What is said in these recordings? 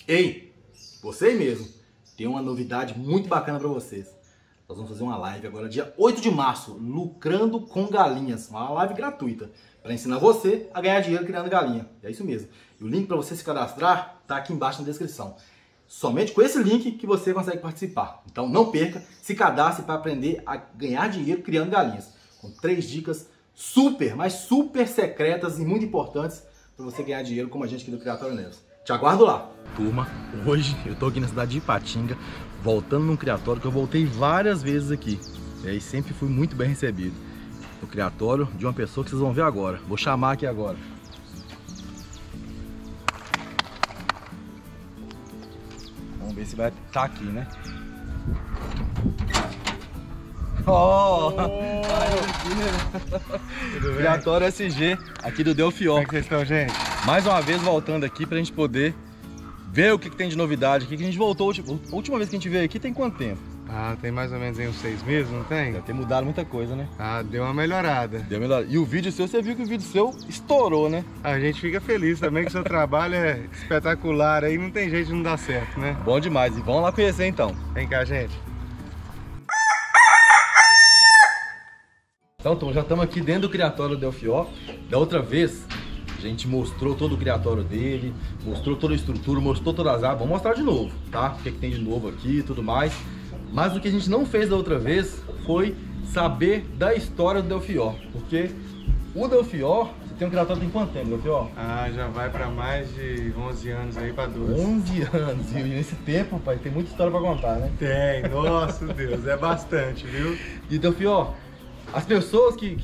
Ei, você aí mesmo, tem uma novidade muito bacana para vocês. Nós vamos fazer uma live agora, dia 8 de março, lucrando com galinhas. Uma live gratuita, para ensinar você a ganhar dinheiro criando galinha. É isso mesmo. E o link para você se cadastrar está aqui embaixo na descrição. Somente com esse link que você consegue participar. Então não perca, se cadastre para aprender a ganhar dinheiro criando galinhas. Com 3 dicas super, mas super secretas e muito importantes para você ganhar dinheiro como a gente aqui do Criatório Neves. Te aguardo lá. Turma, hoje eu tô aqui na cidade de Ipatinga, voltando num criatório que eu voltei várias vezes aqui. E sempre fui muito bem recebido. No criatório de uma pessoa que vocês vão ver agora. Vou chamar aqui agora. Vamos ver se vai estar aqui, né? Criatório SG, aqui do Delfió. Como é que vocês estão, gente? Mais uma vez voltando aqui pra gente poder ver o que tem de novidade aqui. Que a gente voltou, a última vez que a gente veio aqui tem quanto tempo? Ah, tem mais ou menos aí uns 6 meses, não tem? Deve ter mudado muita coisa, né? Ah, deu uma melhorada. Deu melhor. E o vídeo seu, você viu que o vídeo seu estourou, né? A gente fica feliz também que o seu trabalho é espetacular aí, não tem jeito de não dar certo, né? Bom demais. E vamos lá conhecer então. Vem cá, gente. Então, já estamos aqui dentro do criatório do Delfió. Da outra vez, a gente mostrou todo o criatório dele, mostrou toda a estrutura, mostrou todas as áreas. Vamos mostrar de novo, tá? O que tem de novo aqui e tudo mais. Mas o que a gente não fez da outra vez foi saber da história do Delfió. Porque o Delfió, você tem um criatório tem quanto tempo, Delfió? Ah, já vai para mais de 11 anos aí para 12. 11 anos. E nesse tempo, pai, tem muita história para contar, né? Tem, nossa Deus, é bastante, viu? E Delfió, as pessoas que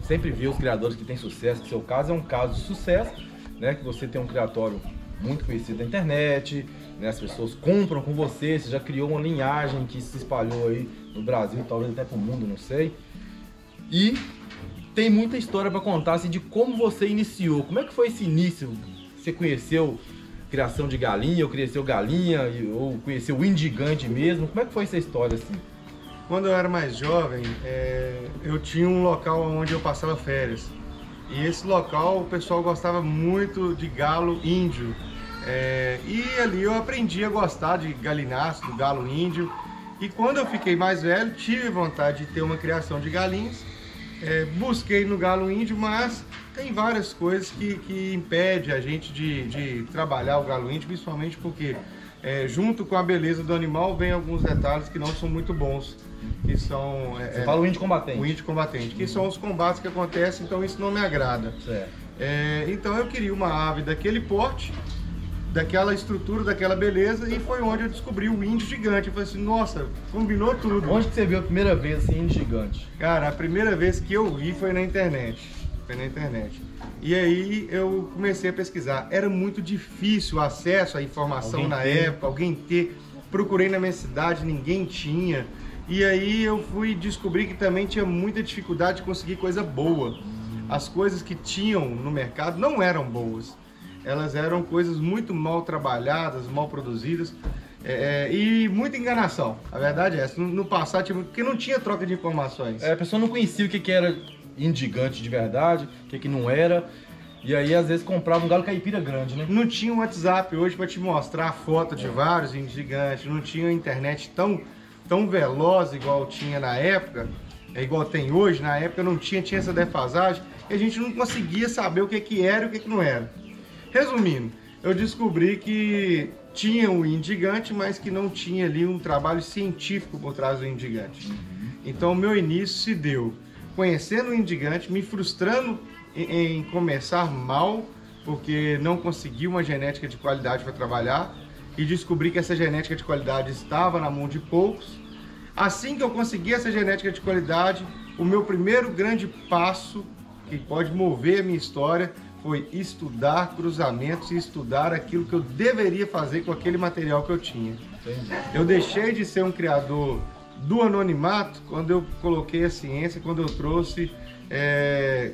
sempre vê os criadores que têm sucesso, que seu caso é um caso de sucesso, né? Que você tem um criatório muito conhecido na internet, né? As pessoas compram com você, você já criou uma linhagem que se espalhou aí no Brasil, talvez até pro mundo, não sei. E tem muita história para contar assim, de como você iniciou, como é que foi esse início? Você conheceu criação de galinha, ou conheceu galinha, ou conheceu o gigante mesmo? Como é que foi essa história assim? Quando eu era mais jovem, eu tinha um local onde eu passava férias. E esse local o pessoal gostava muito de galo índio. E ali eu aprendi a gostar de galináceo, do galo índio. E quando eu fiquei mais velho, tive vontade de ter uma criação de galinhas. Busquei no galo índio, mas tem várias coisas que impedem a gente de trabalhar o galo índio, principalmente porque junto com a beleza do animal vem alguns detalhes que não são muito bons. Que são... Você fala o índio combatente. O índio combatente, que são os combates que acontecem, então isso não me agrada. Certo. Então eu queria uma ave daquele porte, daquela estrutura, daquela beleza, e foi onde eu descobri o índio gigante. Eu falei assim, nossa, combinou tudo. Onde que você viu a primeira vez assim, índio gigante? Cara, a primeira vez que eu vi foi na internet. E aí eu comecei a pesquisar. Era muito difícil o acesso à informação na época, alguém ter. Procurei na minha cidade, ninguém tinha. E aí eu fui descobrir que também tinha muita dificuldade de conseguir coisa boa. As coisas que tinham no mercado não eram boas. Elas eram coisas muito mal trabalhadas, mal produzidas e muita enganação. A verdade é essa. No passado, porque não tinha troca de informações. A pessoa não conhecia o que era índio gigante de verdade, o que não era. E aí, às vezes, comprava um galo caipira grande, né? Não tinha um WhatsApp hoje para te mostrar a foto de vários índios gigantes. Não tinha uma internet tão veloz igual tinha na época, igual tem hoje. Na época não tinha essa defasagem e a gente não conseguia saber o que era e o que não era. Resumindo, eu descobri que tinha um índio gigante, mas que não tinha ali um trabalho científico por trás do índio gigante. Então o meu início se deu conhecendo o índio gigante, me frustrando em começar mal, porque não consegui uma genética de qualidade para trabalhar, e descobri que essa genética de qualidade estava na mão de poucos. Assim que eu consegui essa genética de qualidade, o meu primeiro grande passo, que pode mover a minha história, foi estudar cruzamentos e estudar aquilo que eu deveria fazer com aquele material que eu tinha. Eu deixei de ser um criador do anonimato quando eu coloquei a ciência, quando eu trouxe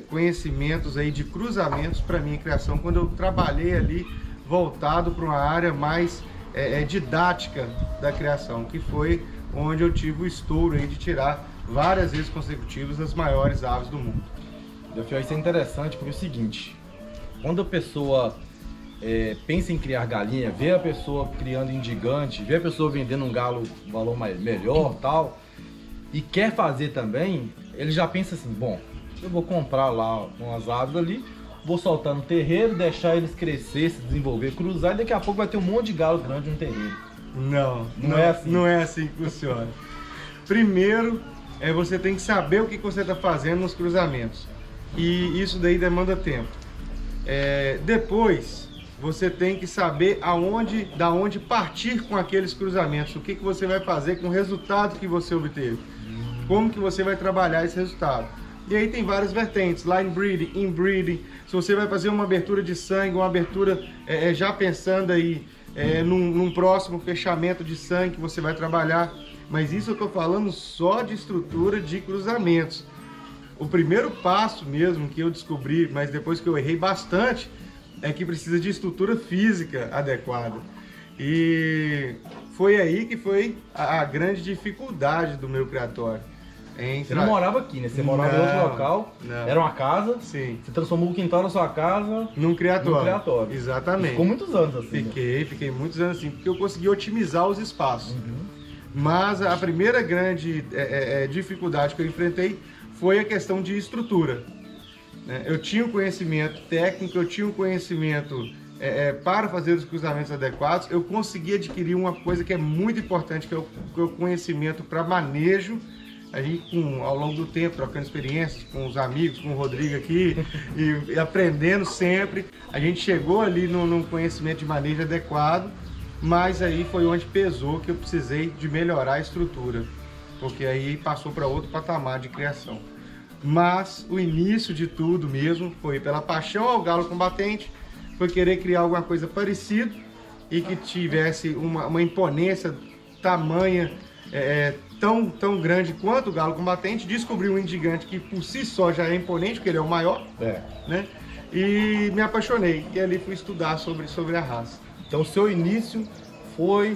conhecimentos aí de cruzamentos para minha criação, quando eu trabalhei ali voltado para uma área mais didática da criação, que foi onde eu tive o estouro aí de tirar várias vezes consecutivas as maiores aves do mundo. Isso é interessante porque é o seguinte, quando a pessoa pensa em criar galinha, vê a pessoa criando em gigante, vê a pessoa vendendo um galo um valor melhor tal, e quer fazer também, ele já pensa assim, bom, eu vou comprar lá umas aves ali, vou soltar no terreiro, deixar eles crescer, se desenvolver, cruzar, e daqui a pouco vai ter um monte de galo grande no terreiro. Não é assim. Não é assim que funciona. Primeiro, você tem que saber o que você está fazendo nos cruzamentos. E isso daí demanda tempo. Depois, você tem que saber da onde partir com aqueles cruzamentos. O que você vai fazer com o resultado que você obteve. Como que você vai trabalhar esse resultado. E aí tem várias vertentes, line breeding, inbreeding. Se você vai fazer uma abertura de sangue, uma abertura já pensando aí num próximo fechamento de sangue que você vai trabalhar. Mas isso eu estou falando só de estrutura de cruzamentos. O primeiro passo mesmo que eu descobri, mas depois que eu errei bastante, é que precisa de estrutura física adequada. E foi aí que foi a grande dificuldade do meu criatório. Você não morava aqui, né? Você morava em outro local, era uma casa, sim. Você transformou o quintal da sua casa num criatório. Exatamente. E ficou muitos anos assim. Fiquei muitos anos assim, porque eu consegui otimizar os espaços. Mas a primeira grande dificuldade que eu enfrentei foi a questão de estrutura. Eu tinha o conhecimento técnico, eu tinha o conhecimento para fazer os cruzamentos adequados, eu consegui adquirir uma coisa que é muito importante, que é o conhecimento para manejo. A gente, ao longo do tempo, trocando experiências com os amigos, com o Rodrigo aqui, e aprendendo sempre, a gente chegou ali num conhecimento de manejo adequado, mas aí foi onde pesou que eu precisei de melhorar a estrutura, porque aí passou para outro patamar de criação. Mas o início de tudo mesmo foi pela paixão ao galo combatente, foi querer criar alguma coisa parecida e que tivesse uma imponência tamanha, tão grande quanto o galo combatente. Descobri um gigante que por si só já é imponente, porque ele é o maior, né? E me apaixonei, e ali fui estudar sobre a raça. Então o seu início foi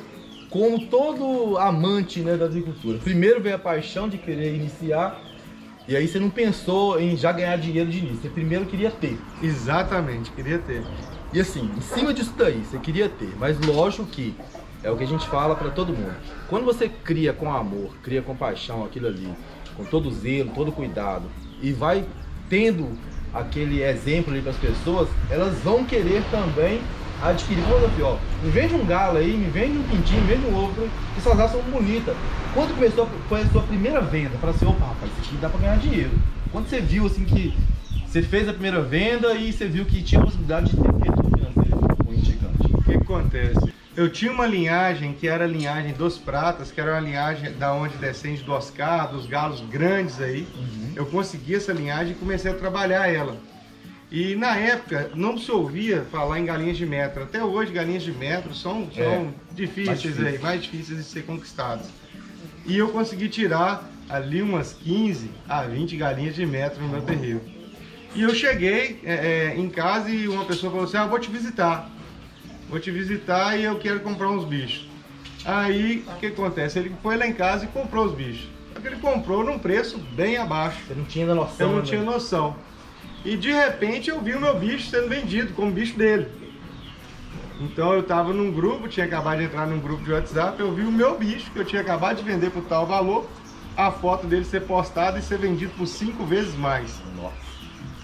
como todo amante, né, da agricultura. Primeiro veio a paixão de querer iniciar, e aí você não pensou em já ganhar dinheiro de início, você primeiro queria ter. Exatamente, queria ter. E assim, em cima disso daí, você queria ter, mas lógico que é o que a gente fala para todo mundo. Quando você cria com amor, cria com paixão aquilo ali, com todo zelo, todo cuidado, e vai tendo aquele exemplo ali para as pessoas, elas vão querer também adquirir. Ó, me vende um galo aí, me vende um pintinho, me vende um ovo, que essas raças são bonitas. Quando foi a sua primeira venda, fala assim, opa, rapaz, isso aqui dá para ganhar dinheiro. Quando você viu assim que você fez a primeira venda e você viu que tinha a possibilidade de ter um retorno financeiro com o gigante. O que acontece? Eu tinha uma linhagem que era a linhagem dos pratas, que era uma linhagem da onde descende do Oscar, dos galos grandes aí. Eu consegui essa linhagem e comecei a trabalhar ela. E na época não se ouvia falar em galinhas de metro. Até hoje galinhas de metro são difíceis mais difíceis de ser conquistadas. E eu consegui tirar ali umas 15 a 20 galinhas de metro no meu terreiro. E eu cheguei em casa e uma pessoa falou assim, vou te visitar e eu quero comprar uns bichos. Aí, o que acontece? Ele foi lá em casa e comprou os bichos. Só que ele comprou num preço bem abaixo. Você não tinha noção. Eu não tinha noção. E de repente eu vi o meu bicho sendo vendido como bicho dele. Então eu estava num grupo, tinha acabado de entrar num grupo de WhatsApp, eu vi o meu bicho, que eu tinha acabado de vender por tal valor, a foto dele ser postada e ser vendido por 5 vezes mais. Nossa.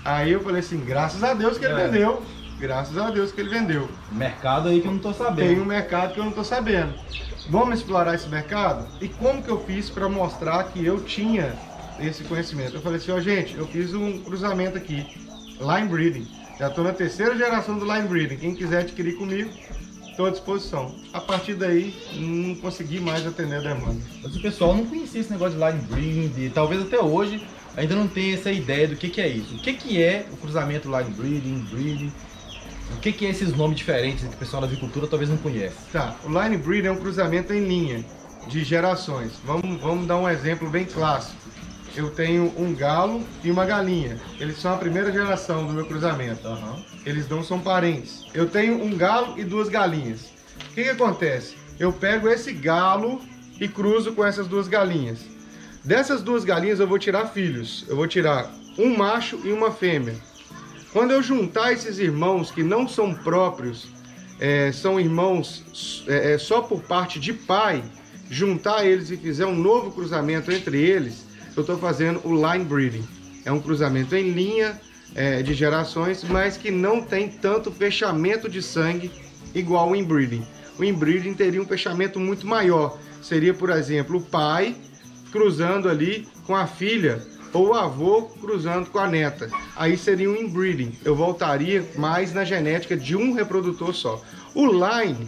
Aí eu falei assim, graças a Deus que ele vendeu. Graças a Deus que ele vendeu. Mercado aí que eu não tô sabendo. Tem um mercado que eu não tô sabendo. Vamos explorar esse mercado? E como que eu fiz para mostrar que eu tinha esse conhecimento? Eu falei assim, gente, eu fiz um cruzamento aqui, line breeding. Já estou na 3ª geração do line breeding. Quem quiser adquirir comigo, estou à disposição. A partir daí, não consegui mais atender a demanda. Mas o pessoal não conhecia esse negócio de line breeding, e talvez até hoje ainda não tenha essa ideia do que é isso. O que é o cruzamento line breeding, breeding? O que é esses nomes diferentes que o pessoal da agricultura talvez não conhece? Tá, o line breeding é um cruzamento em linha de gerações. Vamos dar um exemplo bem clássico. Eu tenho um galo e uma galinha. Eles são a 1ª geração do meu cruzamento. Eles não são parentes. Eu tenho um galo e 2 galinhas. O que acontece? Eu pego esse galo e cruzo com essas 2 galinhas. Dessas 2 galinhas eu vou tirar filhos. Eu vou tirar um macho e uma fêmea. Quando eu juntar esses irmãos que não são próprios, são irmãos só por parte de pai, juntar eles e fizer um novo cruzamento entre eles, eu estou fazendo o line breeding. É um cruzamento em linha de gerações, mas que não tem tanto fechamento de sangue igual o inbreeding. O inbreeding teria um fechamento muito maior. Seria, por exemplo, o pai cruzando ali com a filha, ou o avô cruzando com a neta. Aí seria um inbreeding. Eu voltaria mais na genética de um reprodutor só. O line,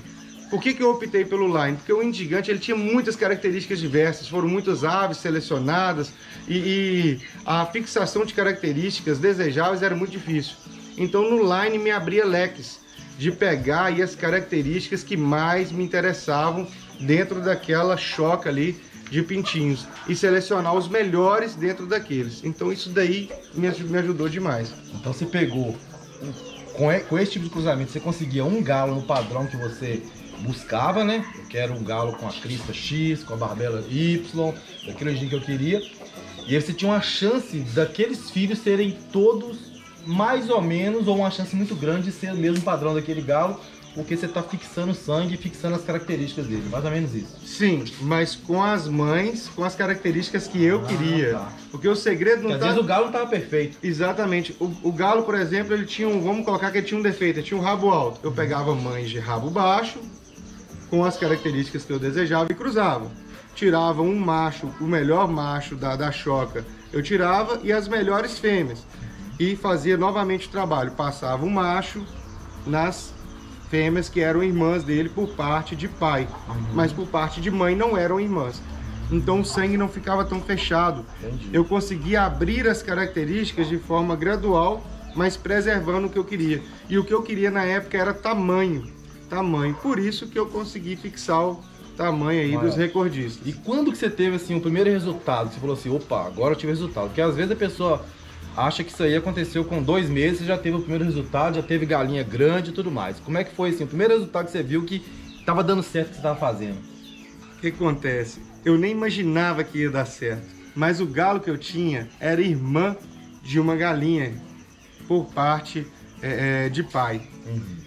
por que eu optei pelo line? Porque o Indigante ele tinha muitas características diversas, foram muitas aves selecionadas e a fixação de características desejáveis era muito difícil. Então no line me abria leques de pegar aí as características que mais me interessavam dentro daquela choca ali de pintinhos e selecionar os melhores dentro daqueles. Então isso daí me ajudou demais. Então você pegou, com esse tipo de cruzamento, você conseguia um galo no padrão que você buscava, né? Que era um galo com a crista X, com a barbela Y, daquele jeito que eu queria. E aí você tinha uma chance daqueles filhos serem todos mais ou menos, ou uma chance muito grande de ser o mesmo padrão daquele galo, porque você está fixando o sangue e fixando as características dele, mais ou menos isso. Sim, mas com as mães, com as características que eu queria. Tá. Porque o segredo não tá... Às vezes o galo não estava perfeito. Exatamente. O galo, por exemplo, ele tinha vamos colocar que ele tinha um defeito, ele tinha um rabo alto. Eu pegava mães de rabo baixo, com as características que eu desejava e cruzava. Tirava um macho, o melhor macho da choca, eu tirava, e as melhores fêmeas. E fazia novamente o trabalho. Passava um macho nas fêmeas que eram irmãs dele por parte de pai, mas por parte de mãe não eram irmãs. Então o sangue não ficava tão fechado. Entendi. Eu conseguia abrir as características de forma gradual, mas preservando o que eu queria. E o que eu queria na época era tamanho. Por isso que eu consegui fixar o tamanho aí dos recordistas. E quando que você teve assim o primeiro resultado? Você falou assim, opa, agora eu tive resultado. Porque às vezes a pessoa acha que isso aí aconteceu com 2 meses, você já teve o primeiro resultado, já teve galinha grande e tudo mais. Como é que foi assim, o primeiro resultado que você viu que estava dando certo o que você estava fazendo? O que acontece? Eu nem imaginava que ia dar certo, mas o galo que eu tinha era irmã de uma galinha por parte de pai.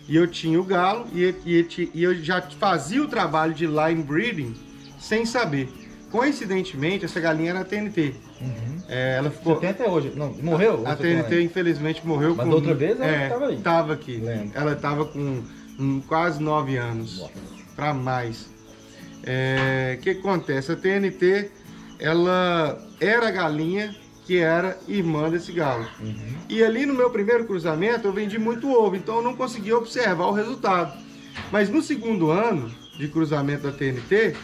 E eu tinha o galo e eu já fazia o trabalho de line breeding sem saber. Coincidentemente, essa galinha era a TNT. Ela ficou... Você tem até hoje? Não, morreu? A TNT infelizmente morreu. Mas outra vez ela estava aí? Estava aqui. Lembro. Ela estava com quase 9 anos. Para mais. O que acontece? A TNT, ela era a galinha que era irmã desse galo. E ali no meu primeiro cruzamento eu vendi muito ovo, então eu não conseguia observar o resultado. Mas no segundo ano de cruzamento da TNT,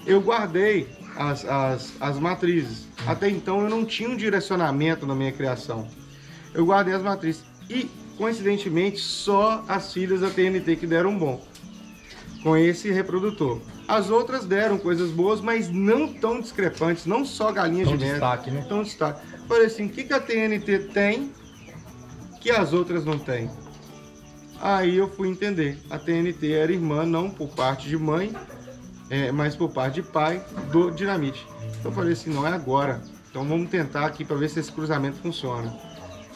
eu guardei as matrizes. Até então eu não tinha um direcionamento na minha criação. Eu guardei as matrizes. E, coincidentemente, só as filhas da TNT que deram bom com esse reprodutor. As outras deram coisas boas, mas não tão discrepantes, não só galinhas de merda. Destaque, né? Tão destaque. Falei assim, o que a TNT tem que as outras não têm? Aí eu fui entender. A TNT era irmã, não por parte de mãe, mas por parte de pai do Dinamite. Então eu falei assim, não é agora. Então vamos tentar aqui para ver se esse cruzamento funciona.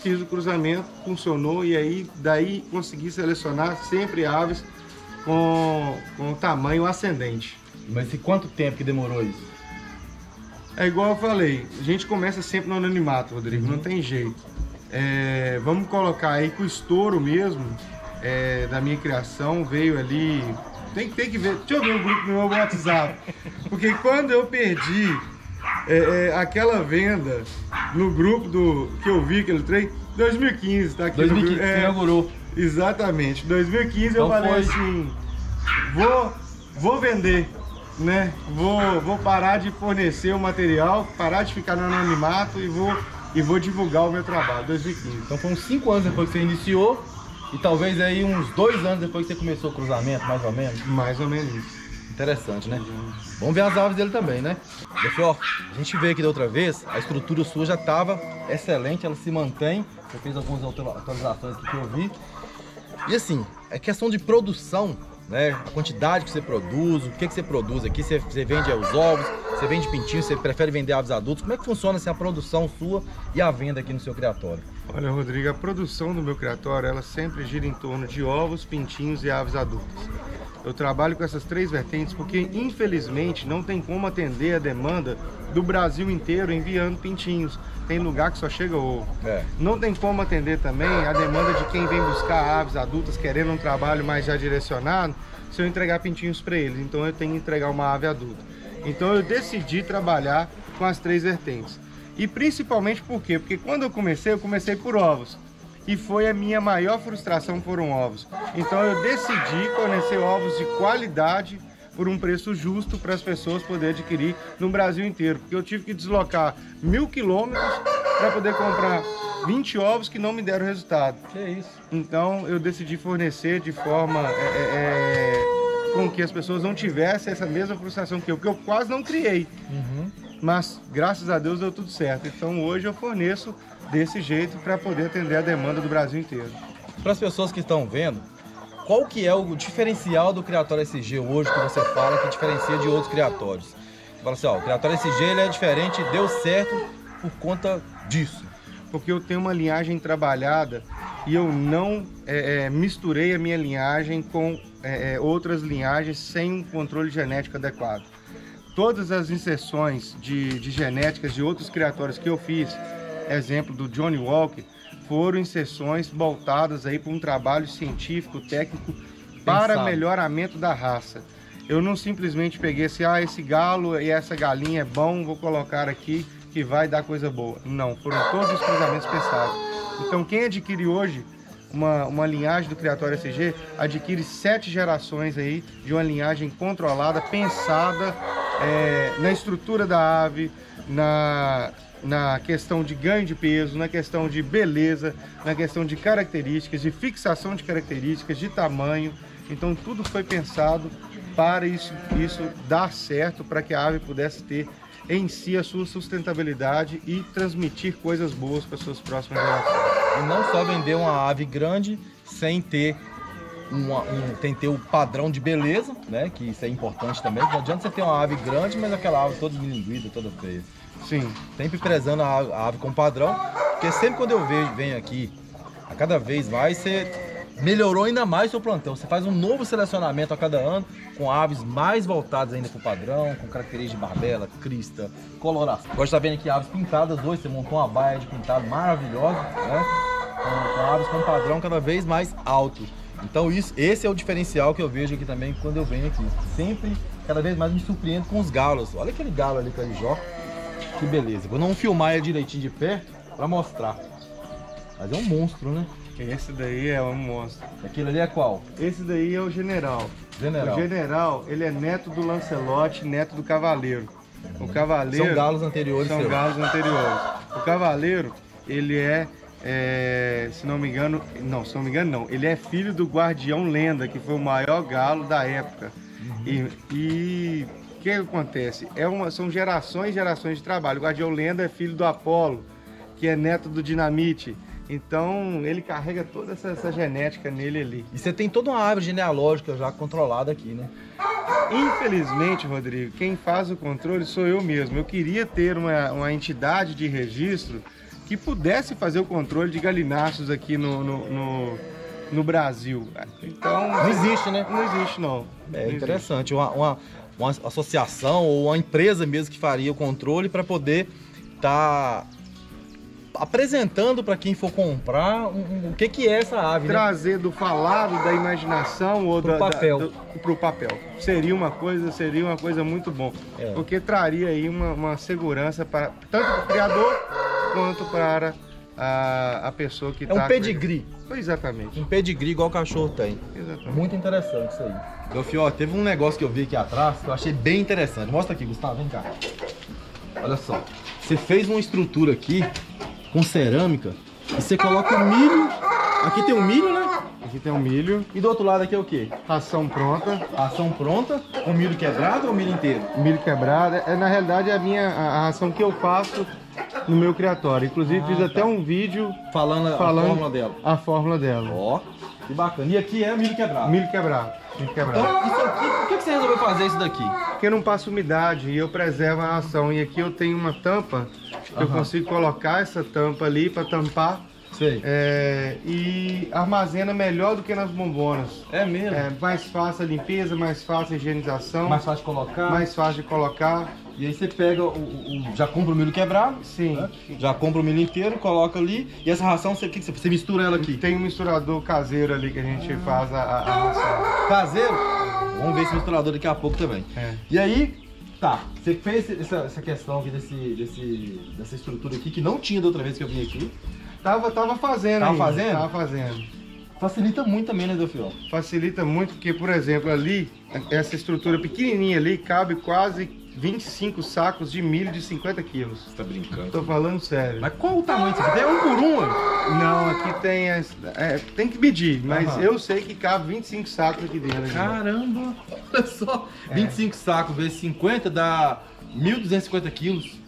Fiz o cruzamento, funcionou, e aí daí consegui selecionar sempre aves com tamanho ascendente. Mas e quanto tempo que demorou isso? É igual eu falei, a gente começa sempre no anonimato, Rodrigo, não tem jeito. Vamos colocar aí que o estouro mesmo da minha criação veio ali... Tem que ver, deixa eu ver o grupo do meu WhatsApp. Porque quando eu perdi aquela venda no grupo que eu vi aquele trem, 2015, tá aqui. 2015, você inaugurou. Exatamente, 2015 então eu falei assim, vou vender, né? Vou parar de fornecer o material, parar de ficar no anonimato e vou divulgar o meu trabalho, 2015. Então foram 5 anos depois que você iniciou e talvez aí uns 2 anos depois que você começou o cruzamento, mais ou menos? Mais ou menos isso. Interessante, né? Vamos ver as aves dele também, né? Pessoal, a gente veio aqui da outra vez, a estrutura sua já estava excelente, ela se mantém. Você fez algumas atualizações aqui que eu vi. E assim, é questão de produção, né? A quantidade que você produz, o que você produz aqui, você vende os ovos, você vende pintinhos, você prefere vender aves adultos. Como é que funciona assim, a produção sua e a venda aqui no seu criatório? Olha, Rodrigo, a produção do meu criatório, ela sempre gira em torno de ovos, pintinhos e aves adultas. Eu trabalho com essas 3 vertentes porque, infelizmente, não tem como atender a demanda do Brasil inteiro enviando pintinhos. Tem lugar que só chega ovo. Não tem como atender também a demanda de quem vem buscar aves adultas querendo um trabalho mais já direcionado, se eu entregar pintinhos para eles. Então eu tenho que entregar uma ave adulta. Então eu decidi trabalhar com as 3 vertentes. E principalmente por quê? Porque quando eu comecei por ovos. E foi a minha maior frustração, foram ovos. Então eu decidi fornecer ovos de qualidade por um preço justo para as pessoas poderem adquirir no Brasil inteiro. Porque eu tive que deslocar 1000 quilômetros para poder comprar 20 ovos que não me deram resultado. Que isso? Então eu decidi fornecer de forma com que as pessoas não tivessem essa mesma frustração que eu, porque eu quase não criei. Mas graças a Deus deu tudo certo. Então hoje eu forneço desse jeito para poder atender a demanda do Brasil inteiro. Para as pessoas que estão vendo, qual que é o diferencial do Criatório SG hoje que você fala que diferencia de outros criatórios? Você fala assim, ó, o Criatório SG ele é diferente, deu certo por conta disso. Porque eu tenho uma linhagem trabalhada e eu não misturei a minha linhagem com outras linhagens sem um controle genético adequado. Todas as inserções de genéticas de outros criatórios que eu fiz, exemplo do Johnny Walker, foram inserções voltadas aí para um trabalho científico, técnico, para melhoramento da raça. Eu não simplesmente peguei assim, esse galo e essa galinha é bom, vou colocar aqui que vai dar coisa boa. Não, foram todos os cruzamentos pensados. Então quem adquire hoje uma linhagem do Criatório SG, adquire 7 gerações aí de uma linhagem controlada, pensada na estrutura da ave, na questão de ganho de peso, na questão de beleza, na questão de características, de fixação de características, de tamanho. Então tudo foi pensado para isso dar certo, para que a ave pudesse ter em si a sua sustentabilidade e transmitir coisas boas para suas próximas gerações. E não só vender uma ave grande sem ter o padrão de beleza, né? Que isso é importante também. Não adianta você ter uma ave grande, mas aquela ave toda milinguida, toda feia. Sim. Sempre prezando a ave com padrão, porque sempre quando eu venho aqui, a cada vez mais, você melhorou ainda mais o seu plantão. Você faz um novo selecionamento a cada ano, com aves mais voltadas ainda para o padrão, com características de barbela, crista, coloração. Agora você está vendo aqui aves pintadas hoje, você montou uma baia de pintado maravilhosa, né? Com aves com padrão cada vez mais alto. Então esse é o diferencial que eu vejo aqui também quando eu venho aqui. Sempre, cada vez mais me surpreendo com os galos. Olha aquele galo ali, Carijó. Que beleza. Vou não filmar ele direitinho de perto para mostrar. Mas é um monstro, né? Esse daí é um monstro. Aquele ali é qual? Esse daí é o General. General. O General, ele é neto do Lancelote, neto do Cavaleiro. O Cavaleiro... São galos anteriores. São galos anteriores. O Cavaleiro, ele se não me engano não, ele é filho do Guardião Lenda, que foi o maior galo da época. E o que acontece? São gerações e gerações de trabalho. O Guardião Lenda é filho do Apolo, que é neto do Dinamite. Então ele carrega toda essa genética nele ali. E você tem toda uma árvore genealógica já controlada aqui, né? Infelizmente, Rodrigo, quem faz o controle sou eu mesmo. Eu queria ter uma entidade de registro que pudesse fazer o controle de galináceos aqui no Brasil. Então não existe, né? Não existe, não. É interessante. Uma associação ou uma empresa mesmo que faria o controle para poder estar apresentando para quem for comprar o que é essa ave, trazer, né? Do falado, da imaginação ou pro papel. Pro papel. Seria uma coisa muito boa, porque traria aí uma segurança para tanto para o criador quanto para a pessoa que está... É um pedigree. Exatamente. Um pedigree igual o cachorro tem. Exatamente. Muito interessante isso aí. Delfim, teve um negócio que eu vi aqui atrás que eu achei bem interessante. Mostra aqui, Gustavo, vem cá. Olha só. Você fez uma estrutura aqui com cerâmica e você coloca o milho. Aqui tem o milho, né? Aqui tem o milho. E do outro lado aqui é o quê? Ração pronta. Ração pronta. O milho quebrado ou o milho inteiro? Milho quebrado. Na realidade a ração que eu faço no meu criatório. Inclusive fiz até um vídeo falando a fórmula dela. A fórmula dela. Ó, que bacana. E aqui é milho quebrado. Milho quebrado. Milho quebrado. Então, isso aqui, por que você resolveu fazer isso daqui? Porque não passa umidade e eu preservo a ração. E aqui eu tenho uma tampa, eu consigo colocar essa tampa ali para tampar Sei. E armazena melhor do que nas bombonas. É mesmo? É mais fácil a limpeza, mais fácil a higienização. Mais fácil de colocar. Mais fácil de colocar. E aí você pega já compra o milho quebrado. Sim. Né? Já compra o milho inteiro, coloca ali. E essa ração, você mistura ela aqui. Tem um misturador caseiro ali que a gente faz a ração. Caseiro? Vamos ver esse misturador daqui a pouco também. E aí, tá. Você fez essa questão aqui dessa estrutura aqui, que não tinha da outra vez que eu vim aqui. Tava fazendo Tava ainda. fazendo? Tava fazendo. Facilita muito também, né, Delfio? Facilita muito porque, por exemplo, ali, essa estrutura pequenininha ali, cabe quase 25 sacos de milho de 50 quilos. Você tá brincando. Tô falando sério. Mas qual o tamanho disso aqui? Tem um por um? Não, aqui tem... tem que medir, mas eu sei que cabe 25 sacos aqui dentro. Aqui. Caramba! Olha só. 25 sacos vezes 50 dá 1.250 quilos.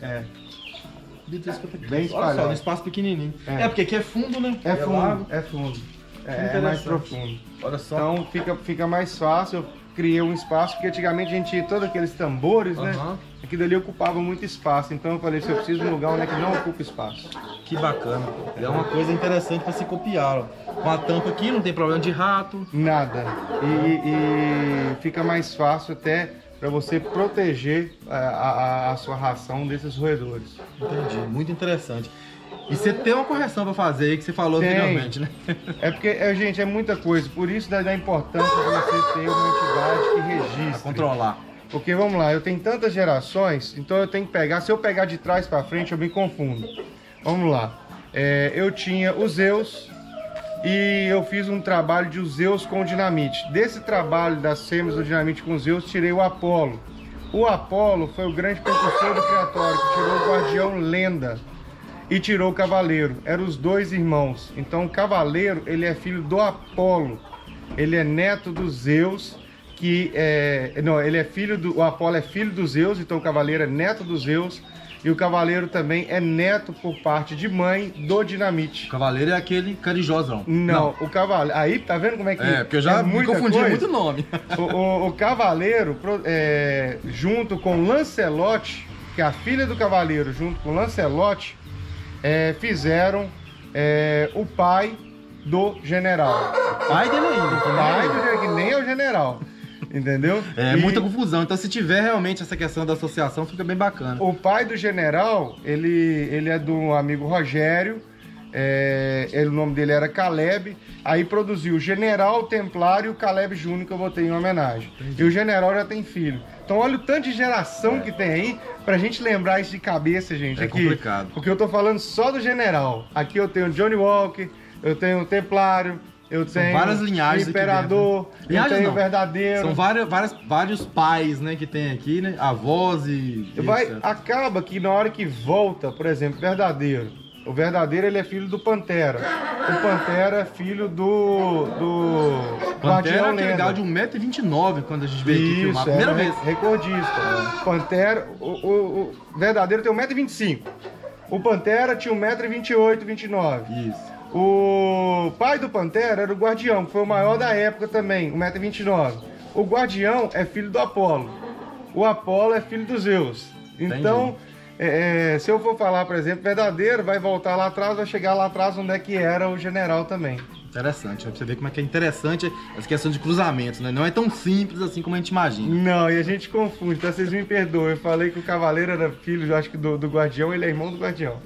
1.250 quilos. Bem Olha espalhado. só, no espaço pequenininho. Porque aqui é fundo, né? É fundo, largo. é fundo. É mais profundo. Olha só. Então fica mais fácil. Eu criei um espaço, porque antigamente a gente tinha todos aqueles tambores, né? Aquilo ali ocupava muito espaço. Então eu falei, se eu preciso de um lugar onde é que não ocupa espaço. Que bacana. É uma coisa interessante para se copiar. Ó. Com a tampa aqui, não tem problema de rato. Nada. E fica mais fácil até para você proteger a sua ração desses roedores. Entendi. Muito interessante. E você tem uma correção para fazer aí que você falou anteriormente, né? É porque, gente, é muita coisa. Por isso da importância de você ter uma entidade que registre. Pra controlar. Porque, vamos lá, eu tenho tantas gerações, então eu tenho que pegar... Se eu pegar de trás para frente, eu me confundo. Vamos lá. Eu tinha os Zeus e eu fiz um trabalho de Zeus com dinamite. Desse trabalho das fêmeas do dinamite com Zeus, tirei o Apolo. O Apolo foi o grande precursor do criatório, que tirou o guardião lenda. E tirou o Cavaleiro. Eram os dois irmãos. Então o Cavaleiro, ele é filho do Apolo. Ele é neto dos Zeus, que não, ele é filho do... O Apolo é filho dos Zeus, então o Cavaleiro é neto dos Zeus. E o Cavaleiro também é neto por parte de mãe do Dinamite. O Cavaleiro é aquele carijózão. Não, o Cavaleiro... Aí, tá vendo como é que... porque eu já me confundi muito o nome. O Cavaleiro, junto com Lancelote, que é a filha do Cavaleiro, junto com Lancelote, fizeram o pai do general. O pai dele ainda. O pai do general, que nem é o general. Entendeu? Muita confusão. Então, se tiver realmente essa questão da associação, fica bem bacana. O pai do general, ele é do amigo Rogério. O nome dele era Caleb. Aí produziu o General Templário e o Caleb Júnior, que eu botei em homenagem. Entendi. E o general já tem filho. Então olha o tanto de geração que tem aí, pra gente lembrar isso de cabeça, gente. É complicado. Porque eu tô falando só do general. Aqui eu tenho Johnny Walker, eu tenho o Templário, eu tenho várias linhagens o Imperador, eu tenho o Verdadeiro. São vários pais, né, que tem aqui, né? Avós e acaba que na hora que volta, por exemplo, Verdadeiro. O Verdadeiro, ele é filho do Pantera. O Pantera é filho do Pantera é aquele legal de 1,29m quando a gente veio aqui filmar. Primeira vez. Recordista. Pantera, o Verdadeiro tem 1,25m. O Pantera tinha 1,28m, 29. Isso. O pai do Pantera era o Guardião, que foi o maior da época também, 1,29m. O Guardião é filho do Apolo. O Apolo é filho dos Zeus. Então... se eu for falar, por exemplo, Verdadeiro, vai voltar lá atrás, vai chegar lá atrás onde é que era o general também. Interessante, pra você ver como é que é interessante essa questão de cruzamentos, né? Não é tão simples assim como a gente imagina. Não, e a gente confunde, então vocês me perdoem. Eu falei que o Cavaleiro era filho, eu acho que do Guardião, ele é irmão do Guardião.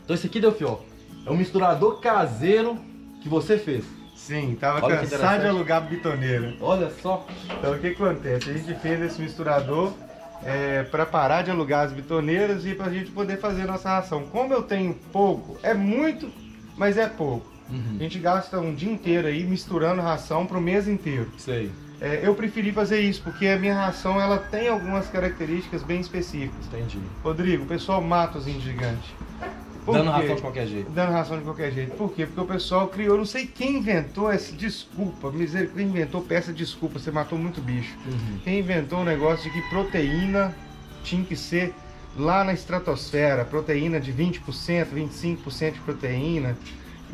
Então esse aqui, Delfio, é um misturador caseiro que você fez. Sim, tava cansado de alugar bitoneira. Olha só. Então o que acontece? A gente fez esse misturador para parar de alugar as bitoneiras e pra gente poder fazer a nossa ração. Como eu tenho pouco, é muito, mas é pouco. A gente gasta um dia inteiro aí misturando ração pro mês inteiro. Sei. Eu preferi fazer isso, porque a minha ração ela tem algumas características bem específicas. Entendi. Rodrigo, o pessoal mata os gigantes. Dando ração de qualquer jeito. Dando ração de qualquer jeito. Por quê? Porque o pessoal criou, não sei quem inventou essa desculpa, misericórdia, quem inventou peça desculpa, você matou muito bicho. Quem inventou o negócio de que proteína tinha que ser lá na estratosfera, proteína de 20%, 25% de proteína.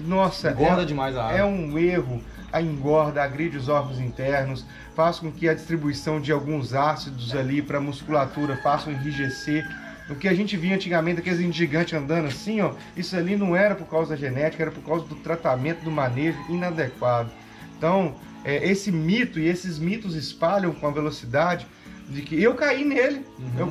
Nossa, engorda demais a água. É um erro, engorda, agride os órgãos internos, faz com que a distribuição de alguns ácidos ali para a musculatura façam enrijecer. O que a gente via antigamente, aqueles gigantes andando assim, ó, isso ali não era por causa da genética, era por causa do tratamento, do manejo inadequado. Então, esse mito e esses mitos espalham com a velocidade de que eu caí nele, eu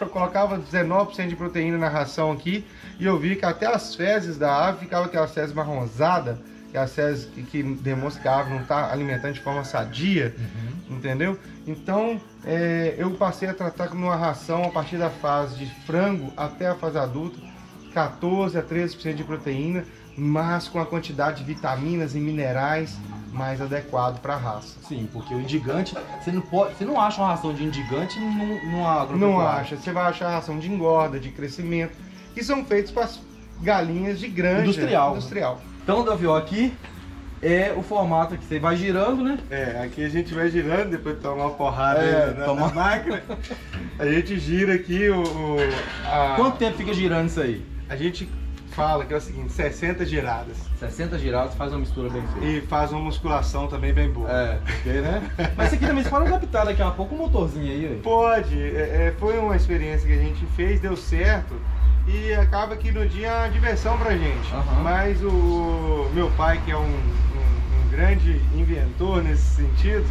colocava 19% de proteína na ração aqui e eu vi que até as fezes da ave ficava aquelas fezes marronzadas, que as fezes que demonstram que a ave não está alimentando de forma sadia, entendeu? Então, eu passei a tratar numa ração a partir da fase de frango até a fase adulta, 14 a 13% de proteína, mas com a quantidade de vitaminas e minerais mais adequado para a raça. Sim, porque o indigante, você não acha uma ração de indigante no agropecuário. Não acha, você vai achar ração de engorda, de crescimento, que são feitos para as galinhas de granja. Industrial. Então, Davi, aqui é o formato que você vai girando, né? Aqui a gente vai girando, depois de tomar uma porrada na máquina, a gente gira aqui Quanto tempo fica girando isso aí? A gente fala que é o seguinte, 60 giradas. 60 giradas, faz uma mistura bem feita. E faz uma musculação também bem boa. Porque, né? Mas isso aqui também você pode adaptar daqui a pouco um motorzinho aí. Pode. Foi uma experiência que a gente fez, deu certo. E acaba que no dia é uma diversão pra gente. Mas o meu pai, que é um grande inventor nesse sentido,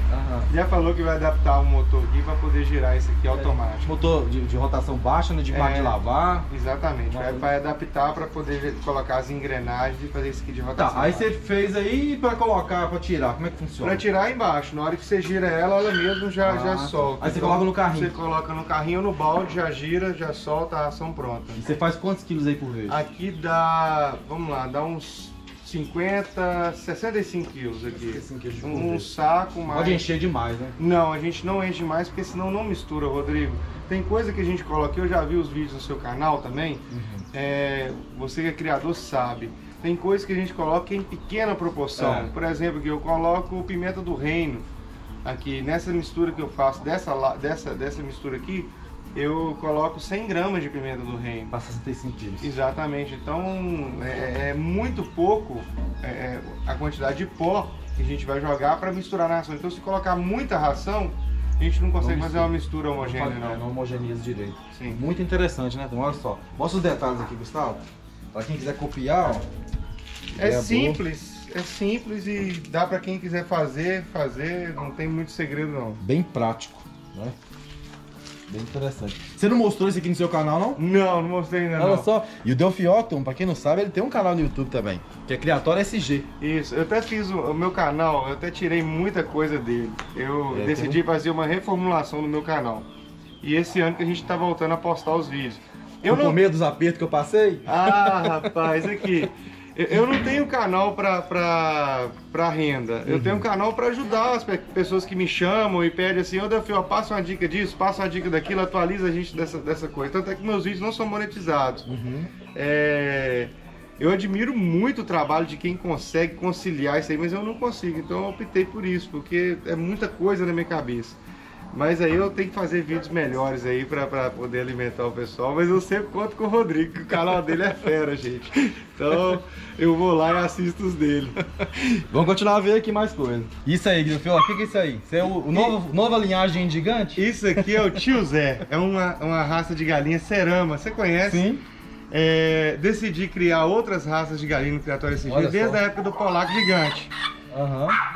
já falou que vai adaptar o motor aqui para poder girar isso aqui automático. Motor de rotação baixa, né? De máquina de lavar. Exatamente. Vai adaptar para poder colocar as engrenagens e fazer isso aqui de rotação. Tá, aí você fez aí para colocar, para tirar, como é que funciona? Para tirar embaixo, na hora que você gira ela mesmo já solta. Aí você coloca no carrinho? Você coloca no carrinho ou no balde, já gira, já solta, a ração pronta. E você faz quantos quilos aí por vez? Aqui dá, vamos lá, dá uns 65 quilos aqui. 65 quilos um saco mais. Pode encher demais, né? Não, a gente não enche mais porque senão não mistura, Rodrigo. Tem coisa que a gente coloca, eu já vi os vídeos no seu canal também, você que é criador sabe. Tem coisa que a gente coloca em pequena proporção. Por exemplo, que eu coloco pimenta do reino aqui, nessa mistura que eu faço, dessa mistura aqui, eu coloco 100 gramas de pimenta do reino. Para 65 quilos. Exatamente. Então é muito pouco a quantidade de pó que a gente vai jogar para misturar na ração. Então se colocar muita ração, a gente não consegue fazer uma mistura homogênea, não. Não homogeneiza direito. Sim. Muito interessante, né? Então olha só. Mostra os detalhes aqui, Gustavo. Para quem quiser copiar, ó. É simples e dá para quem quiser fazer, não tem muito segredo não. Bem prático, né? Bem interessante. Você não mostrou isso aqui no seu canal, não? Não mostrei ainda não. Olha só. E o Delfioton, pra quem não sabe, ele tem um canal no YouTube também, que é Criatório SG. Isso. Eu até fiz o meu canal, eu até tirei muita coisa dele. Eu decidi fazer uma reformulação no meu canal. E esse ano que a gente tá voltando a postar os vídeos. Com medo dos apertos que eu passei? Ah, rapaz, aqui. Eu não tenho canal para renda, eu tenho um canal para ajudar as pessoas que me chamam e pedem assim, ô Delfio, passa uma dica disso, passa uma dica daquilo, atualiza a gente dessa coisa. Tanto é que meus vídeos não são monetizados. Eu admiro muito o trabalho de quem consegue conciliar isso aí, mas eu não consigo, então eu optei por isso, porque é muita coisa na minha cabeça. Mas aí eu tenho que fazer vídeos melhores aí pra poder alimentar o pessoal. Mas eu sempre conto com o Rodrigo, que o canal dele é fera, gente. Então eu vou lá e assisto os dele. Vamos continuar a ver aqui mais coisas. Isso aí, Guilherme, o que é isso aí? Isso é nova linhagem gigante? Isso aqui é o Tio Zé. É uma raça de galinha cerama. Você conhece? Sim. Decidi criar outras raças de galinha no Criatório SG desde a época do Polaco Gigante.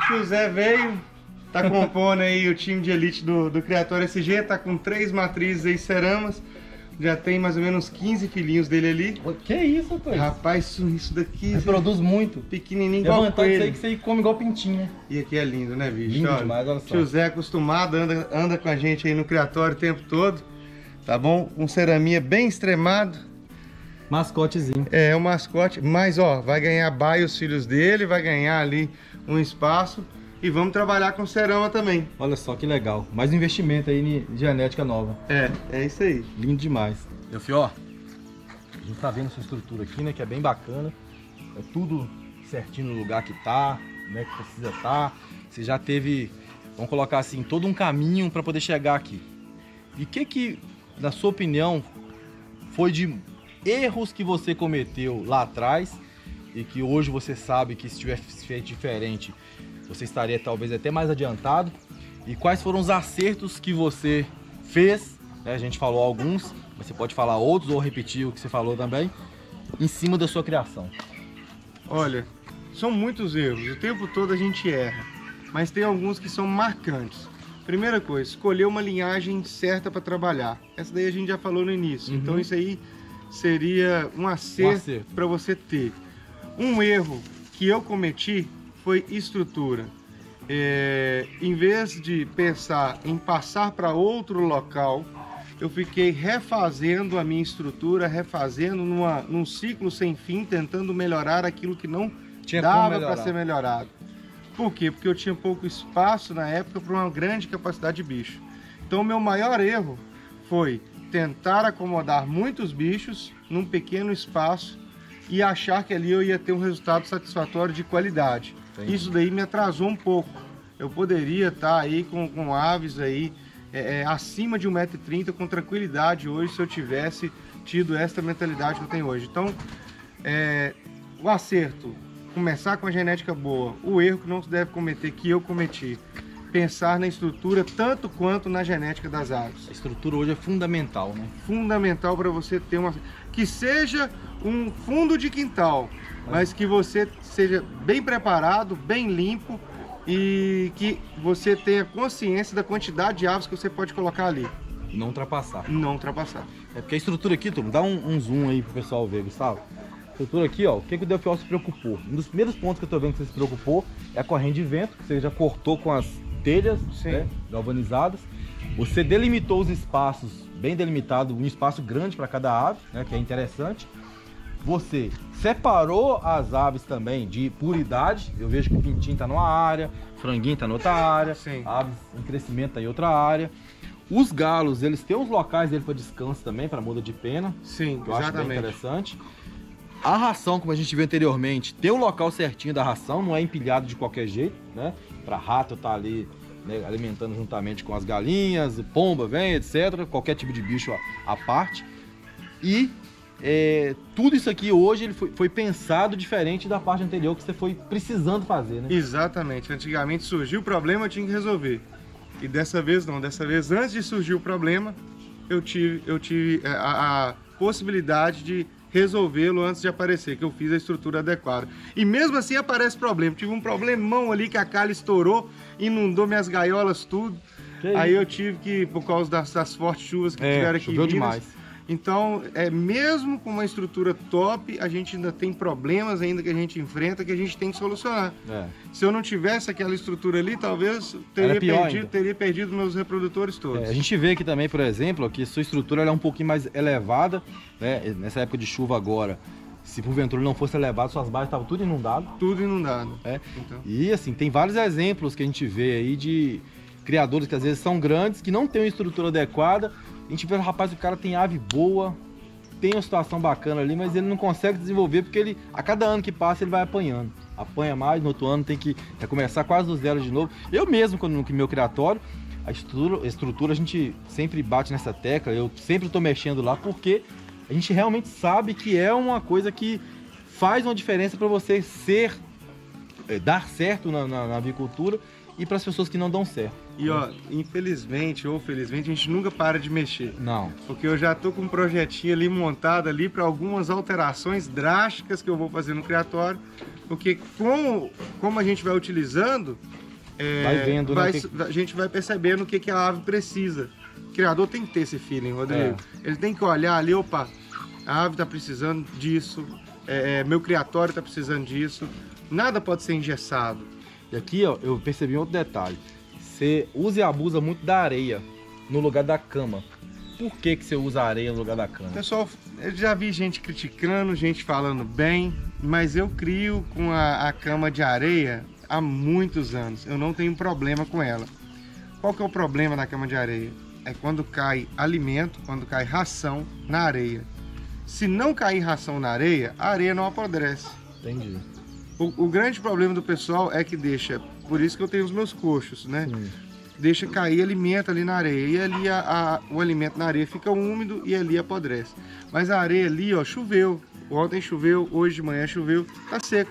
Tio Zé veio... Tá compondo aí o time de elite do Criatório SG, tá com 3 matrizes aí ceramas, já tem mais ou menos 15 filhinhos dele ali. Que isso, rapaz? Rapaz, isso daqui... Produz muito. Pequenininho igual coelho. Isso aí que você come igual pintinha. E aqui é lindo, né, bicho? Lindo demais, olha só. Tio Zé acostumado, anda com a gente aí no Criatório o tempo todo, tá bom? Um ceraminha bem extremado. Mascotezinho. É um mascote, mas ó, vai ganhar baia os filhos dele, vai ganhar ali um espaço. E vamos trabalhar com cerama também. Olha só que legal. Mais um investimento aí em genética nova. É isso aí. Lindo demais. Delfio, ó. A gente tá vendo sua estrutura aqui, né? Que é bem bacana. É tudo certinho no lugar que tá, né? Que precisa estar. Você já teve, vamos colocar assim, todo um caminho para poder chegar aqui. E o que, na sua opinião, foi de erros que você cometeu lá atrás e que hoje você sabe que se tivesse feito diferente, você estaria talvez até mais adiantado? E quais foram os acertos que você fez né? A gente falou alguns, você pode falar outros ou repetir o que você falou também, em cima da sua criação. Olha, são muitos erros, o tempo todo a gente erra, mas tem alguns que são marcantes. Primeira coisa, escolher uma linhagem certa para trabalhar. Essa daí a gente já falou no início, então isso aí seria um acerto para você ter. Um erro que eu cometi foi estrutura. Em vez de pensar em passar para outro local, eu fiquei refazendo a minha estrutura, refazendo num ciclo sem fim, tentando melhorar aquilo que não dava para ser melhorado. Por quê? Porque eu tinha pouco espaço na época para uma grande capacidade de bicho. Então o meu maior erro foi tentar acomodar muitos bichos num pequeno espaço e achar que ali eu ia ter um resultado satisfatório de qualidade. Entendi. Isso daí me atrasou um pouco. Eu poderia estar aí com aves aí acima de 1,30 m com tranquilidade hoje se eu tivesse tido essa mentalidade que eu tenho hoje. Então, o acerto, começar com a genética boa, o erro que não se deve cometer, que eu cometi, pensar na estrutura tanto quanto na genética das aves. A estrutura hoje é fundamental, né? Fundamental para você ter que seja um fundo de quintal, mas que você seja bem preparado, bem limpo e que você tenha consciência da quantidade de aves que você pode colocar ali. E não ultrapassar. Não ultrapassar. É porque a estrutura aqui, turma, dá um zoom aí pro pessoal ver, Gustavo. A estrutura aqui, ó, o que o Delfiol se preocupou? Um dos primeiros pontos que eu tô vendo que você se preocupou é a corrente de vento, que você já cortou com as telhas, né, galvanizadas. Você delimitou os espaços, bem delimitado, um espaço grande para cada ave, né, que é interessante. Você separou as aves também de por idade. Eu vejo que o pintinho está numa área, o franguinho está em outra área, aves em crescimento está em outra área. Os galos, eles têm os locais dele para descanso também, para muda de pena. Sim, que eu acho bem interessante. A ração, como a gente viu anteriormente, tem o local certinho da ração, não é empilhado de qualquer jeito, né? Para rato tá ali, né, alimentando juntamente com as galinhas, pomba, vem, etc. Qualquer tipo de bicho à parte. E tudo isso aqui hoje ele foi pensado diferente da parte anterior que você foi precisando fazer, né? Exatamente. Antigamente surgiu o problema, eu tinha que resolver. E dessa vez não. Dessa vez, antes de surgir o problema, eu tive a possibilidade de resolvê-lo antes de aparecer, que eu fiz a estrutura adequada. E mesmo assim aparece problema. Tive um problemão ali que a calha estourou, inundou minhas gaiolas, tudo. Aí eu tive que, por causa das fortes chuvas que tiveram aqui em Minas, demais. Então, mesmo com uma estrutura top, a gente ainda tem problemas ainda que a gente enfrenta, que a gente tem que solucionar. Se eu não tivesse aquela estrutura ali, talvez teria perdido meus reprodutores todos. A gente vê aqui também, por exemplo, que sua estrutura ela é um pouquinho mais elevada, né? Nessa época de chuva agora, se porventura não fosse elevado, suas bases estavam tudo inundado. Tudo inundado. Então. E assim, tem vários exemplos que a gente vê aí de criadores que às vezes são grandes, que não têm uma estrutura adequada. A gente vê, rapaz, o cara tem ave boa, tem uma situação bacana ali, mas ele não consegue desenvolver porque a cada ano que passa ele vai apanhando. Apanha mais, no outro ano tem que começar quase do zero de novo. Eu mesmo, quando no meu criatório, a estrutura a gente sempre bate nessa tecla, eu sempre estou mexendo lá porque a gente realmente sabe que é uma coisa que faz uma diferença para você dar certo na avicultura e para as pessoas que não dão certo. E ó, infelizmente ou felizmente, a gente nunca para de mexer. Não. Porque eu já tô com um projetinho ali montado ali para algumas alterações drásticas que eu vou fazer no criatório. Porque como a gente vai utilizando, a gente vai percebendo o que a ave precisa. O criador tem que ter esse feeling, Rodrigo. Ele tem que olhar ali, opa, a ave tá precisando disso, meu criatório tá precisando disso. Nada pode ser engessado. E aqui, ó, eu percebi um outro detalhe. Você usa e abusa muito da areia no lugar da cama. Por que você usa a areia no lugar da cama? Pessoal, eu já vi gente criticando, gente falando bem, mas eu crio com a cama de areia há muitos anos. Eu não tenho problema com ela. Qual que é o problema da cama de areia? É quando cai alimento, quando cai ração na areia. Se não cair ração na areia, a areia não apodrece. Entendi. O grande problema do pessoal é que deixa, por isso que eu tenho os meus coxos, né? Deixa cair alimento ali na areia e ali o alimento na areia fica úmido e ali apodrece. Mas a areia ali, ó, choveu. Ontem choveu, hoje de manhã choveu, tá seco.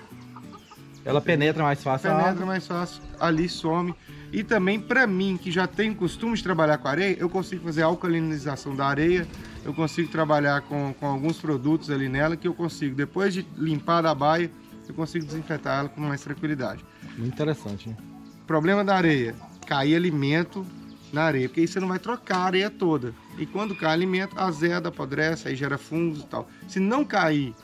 Ela penetra mais fácil. Penetra mais fácil, ali some. E também para mim, que já tenho costume de trabalhar com areia, eu consigo fazer a alcalinização da areia, eu consigo trabalhar com alguns produtos ali nela que eu consigo, depois de limpar da baia, eu consigo desinfetar ela com mais tranquilidade. Muito interessante, né? Problema da areia, cair alimento na areia, porque aí você não vai trocar a areia toda. E quando cai alimento, azeda, apodrece, aí gera fungos e tal. Se não cair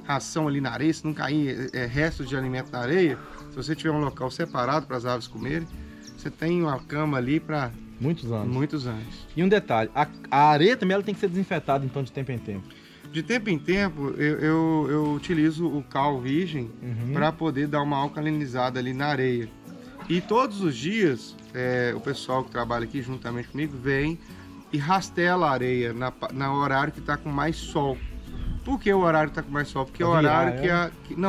ração ali na areia, se não cair restos de alimento na areia, se você tiver um local separado para as aves comerem, você tem uma cama ali para muitos anos. Muitos anos. E um detalhe, a areia também ela tem que ser desinfetada então de tempo em tempo. De tempo em tempo eu utilizo o cal virgem para poder dar uma alcalinizada ali na areia. E todos os dias o pessoal que trabalha aqui juntamente comigo vem e rastela a areia na horário que está com mais sol. Por que o horário está com mais sol? Porque é o horário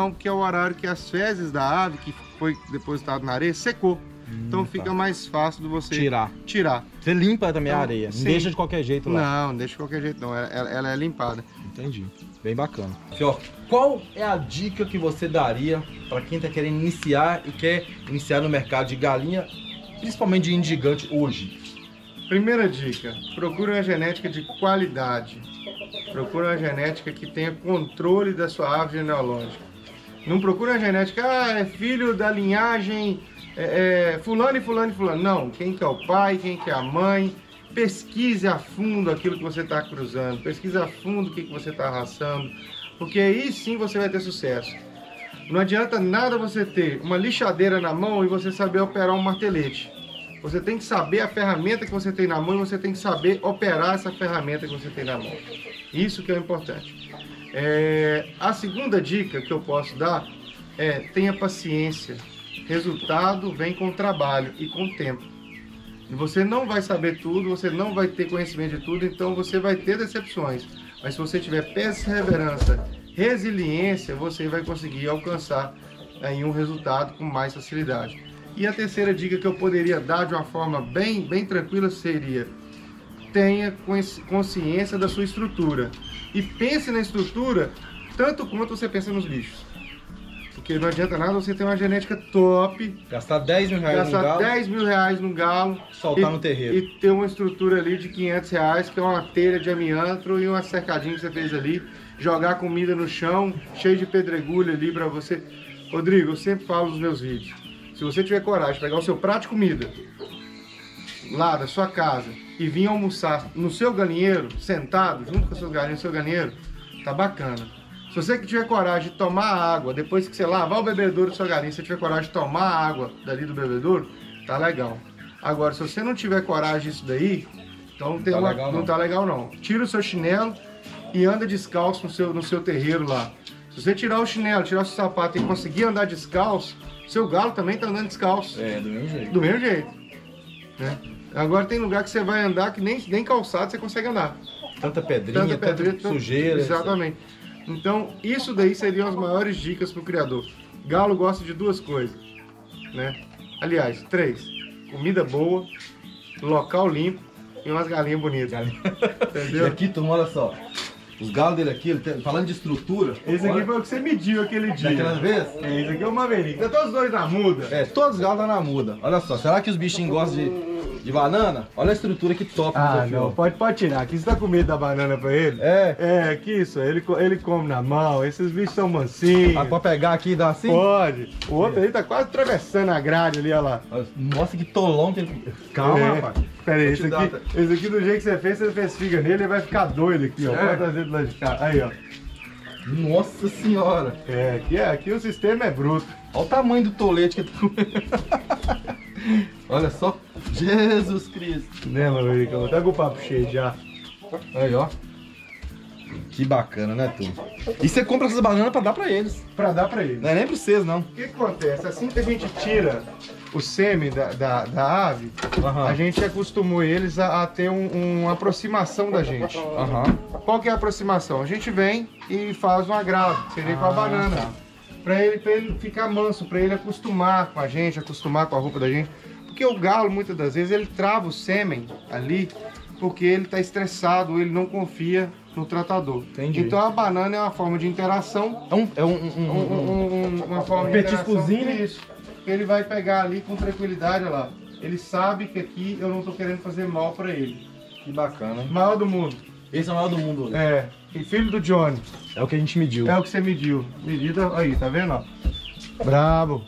porque é o horário que as fezes da ave que foi depositado na areia secou. Então fica mais fácil de você tirar. Você limpa também a areia, sim. Não deixa de qualquer jeito lá. Não deixa de qualquer jeito não, ela é limpada. Entendi, bem bacana. Senhor, qual é a dica que você daria para quem está querendo iniciar e quer iniciar no mercado de galinha, principalmente de índio gigante hoje? Primeira dica, procure uma genética de qualidade. Procure uma genética que tenha controle da sua árvore genealógica. Não procure uma genética, é filho da linhagem fulano e fulano e fulano. Não, quem que é o pai, quem que é a mãe. Pesquise a fundo aquilo que você está cruzando. Pesquise a fundo o que você está raçando. Porque aí sim você vai ter sucesso. Não adianta nada você ter uma lixadeira na mão e você saber operar um martelete. Você tem que saber a ferramenta que você tem na mão e você tem que saber operar essa ferramenta que você tem na mão. Isso que é o importante. A segunda dica que eu posso dar é tenha paciência. Resultado vem com trabalho e com tempo. Você não vai saber tudo, você não vai ter conhecimento de tudo, então você vai ter decepções. Mas se você tiver perseverança, resiliência, você vai conseguir alcançar aí um resultado com mais facilidade. E a terceira dica que eu poderia dar de uma forma bem tranquila seria: tenha consciência da sua estrutura e pense na estrutura tanto quanto você pensa nos bichos. Porque não adianta nada você ter uma genética top, gastar 10 mil reais no galo, 10 mil reais num galo, soltar no terreiro e ter uma estrutura ali de 500 reais, que é uma telha de amianto e uma cercadinha que você fez ali, jogar comida no chão, cheio de pedregulho ali para você. Rodrigo, eu sempre falo nos meus vídeos, se você tiver coragem de pegar o seu prato de comida lá da sua casa e vir almoçar no seu galinheiro, sentado, junto com as suas galinhas no seu galinheiro, tá bacana. Se você tiver coragem de tomar água, depois que você lavar o bebedouro da sua galinha, se você tiver coragem de tomar água dali do bebedouro, tá legal. Agora, se você não tiver coragem disso daí, então não tá legal não. Tira o seu chinelo e anda descalço no seu terreiro lá. Se você tirar o chinelo, tirar o seu sapato e conseguir andar descalço, seu galo também tá andando descalço. Do mesmo jeito. Do mesmo jeito. Né? Agora tem lugar que você vai andar que nem calçado você consegue andar. Tanta pedrinha, tanta sujeira. Exatamente. Então, isso daí seriam as maiores dicas para o criador. Galo gosta de duas coisas, né? Aliás, 3. Comida boa, local limpo e umas galinhas bonitas. Entendeu? E aqui, turma, olha só. Os galos dele aqui, falando de estrutura... Esse aqui foi o que você mediu aquele dia. Daquela vez? Esse aqui é o Maverick. Tá todos os dois na muda. Todos os galos estão na muda. Olha só, será que os bichinhos gostam de banana? Olha a estrutura que top. Não, pode tirar. Aqui você tá com medo da banana pra ele? Que isso, ele come na mão. Esses bichos são mansinhos. Pode pegar aqui e dar assim? Pode. O outro aí tá quase atravessando a grade ali, olha lá. Nossa, que tolão que ele... Calma, rapaz. Pera aí, esse aqui do jeito que você fez figa nele, ele vai ficar doido aqui, ó. Pode trazer do lado de cá. Aí, ó. Nossa senhora. Aqui o sistema é bruto. Olha o tamanho do tolete que ele tá comendo. Olha só. Jesus Cristo. Né, Maverick? Eu vou até com o papo cheio já. Aí, ó. Que bacana, né, turma? E você compra essas bananas pra dar pra eles. Pra dar pra eles. Não é nem pra vocês, não. O que acontece? Assim que a gente tira o sêmen da ave, a gente acostumou eles a ter uma aproximação da gente. Qual que é a aproximação? A gente vem e faz um agrado, seria com a banana. Pra ele ficar manso, pra ele acostumar com a gente, acostumar com a roupa da gente. Porque o galo, muitas das vezes, ele trava o sêmen ali porque ele tá estressado, ele não confia no tratador. Entendi. Então a banana é uma forma de interação. Uma forma de petiscozinho, interação. Isso. Ele vai pegar ali com tranquilidade, olha lá. ele sabe que aqui eu não tô querendo fazer mal para ele. Que bacana, hein? Maior do mundo. Esse é o maior do mundo, né? É, e filho do Johnny. É o que a gente mediu. É o que você mediu. Medida aí, tá vendo? Ó? Brabo.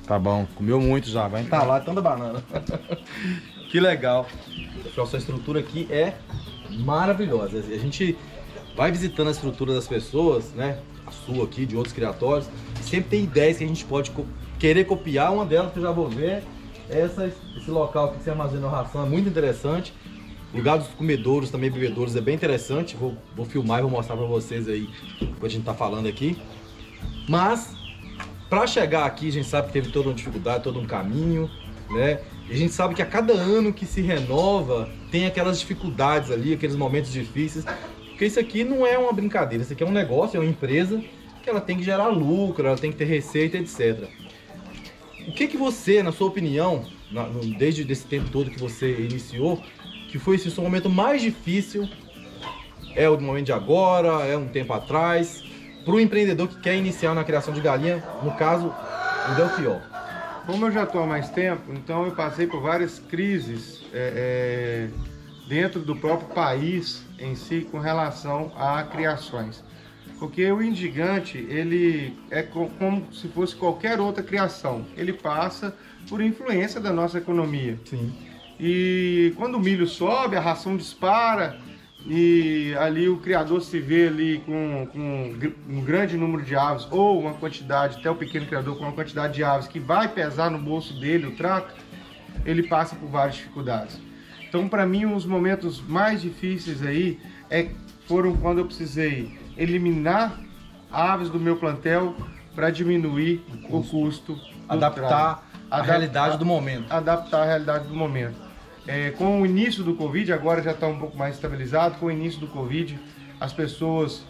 Tá bom, comeu muito já, vai entalar tanta banana. Que legal. Pessoal, essa estrutura aqui é maravilhosa. A gente vai visitando a estrutura das pessoas, né? A sua aqui, de outros criatórios. Sempre tem ideias que a gente pode querer copiar. Uma delas que eu já vou ver é esse local aqui que você armazena a ração. É muito interessante. O lugar dos comedouros, também bebedouros, é bem interessante. Vou filmar e vou mostrar pra vocês aí o que a gente tá falando aqui. Mas, pra chegar aqui, a gente sabe que teve toda uma dificuldade, todo um caminho, né? E a gente sabe que a cada ano que se renova, tem aquelas dificuldades ali, aqueles momentos difíceis. Porque isso aqui não é uma brincadeira, isso aqui é um negócio, é uma empresa que ela tem que gerar lucro, ela tem que ter receita, etc. O que você, na sua opinião, desde esse tempo todo que você iniciou, que foi esse seu momento mais difícil? É o momento de agora, é um tempo atrás? Para o empreendedor que quer iniciar na criação de galinha, no caso, o Delfiol. Como eu já estou há mais tempo, então eu passei por várias crises dentro do próprio país em si com relação a criações. Porque o Indigante, ele é como se fosse qualquer outra criação. Ele passa por influência da nossa economia. Sim. E quando o milho sobe, a ração dispara e ali o criador se vê ali com um grande número de aves ou uma quantidade, até o pequeno criador com uma quantidade de aves que vai pesar no bolso dele o trato, ele passa por várias dificuldades. Então, para mim, os momentos mais difíceis aí foram quando eu precisei eliminar aves do meu plantel para diminuir o custo. Adaptar a realidade do momento. Adaptar a realidade do momento. Com o início do Covid, agora já está um pouco mais estabilizado, com o início do Covid, as pessoas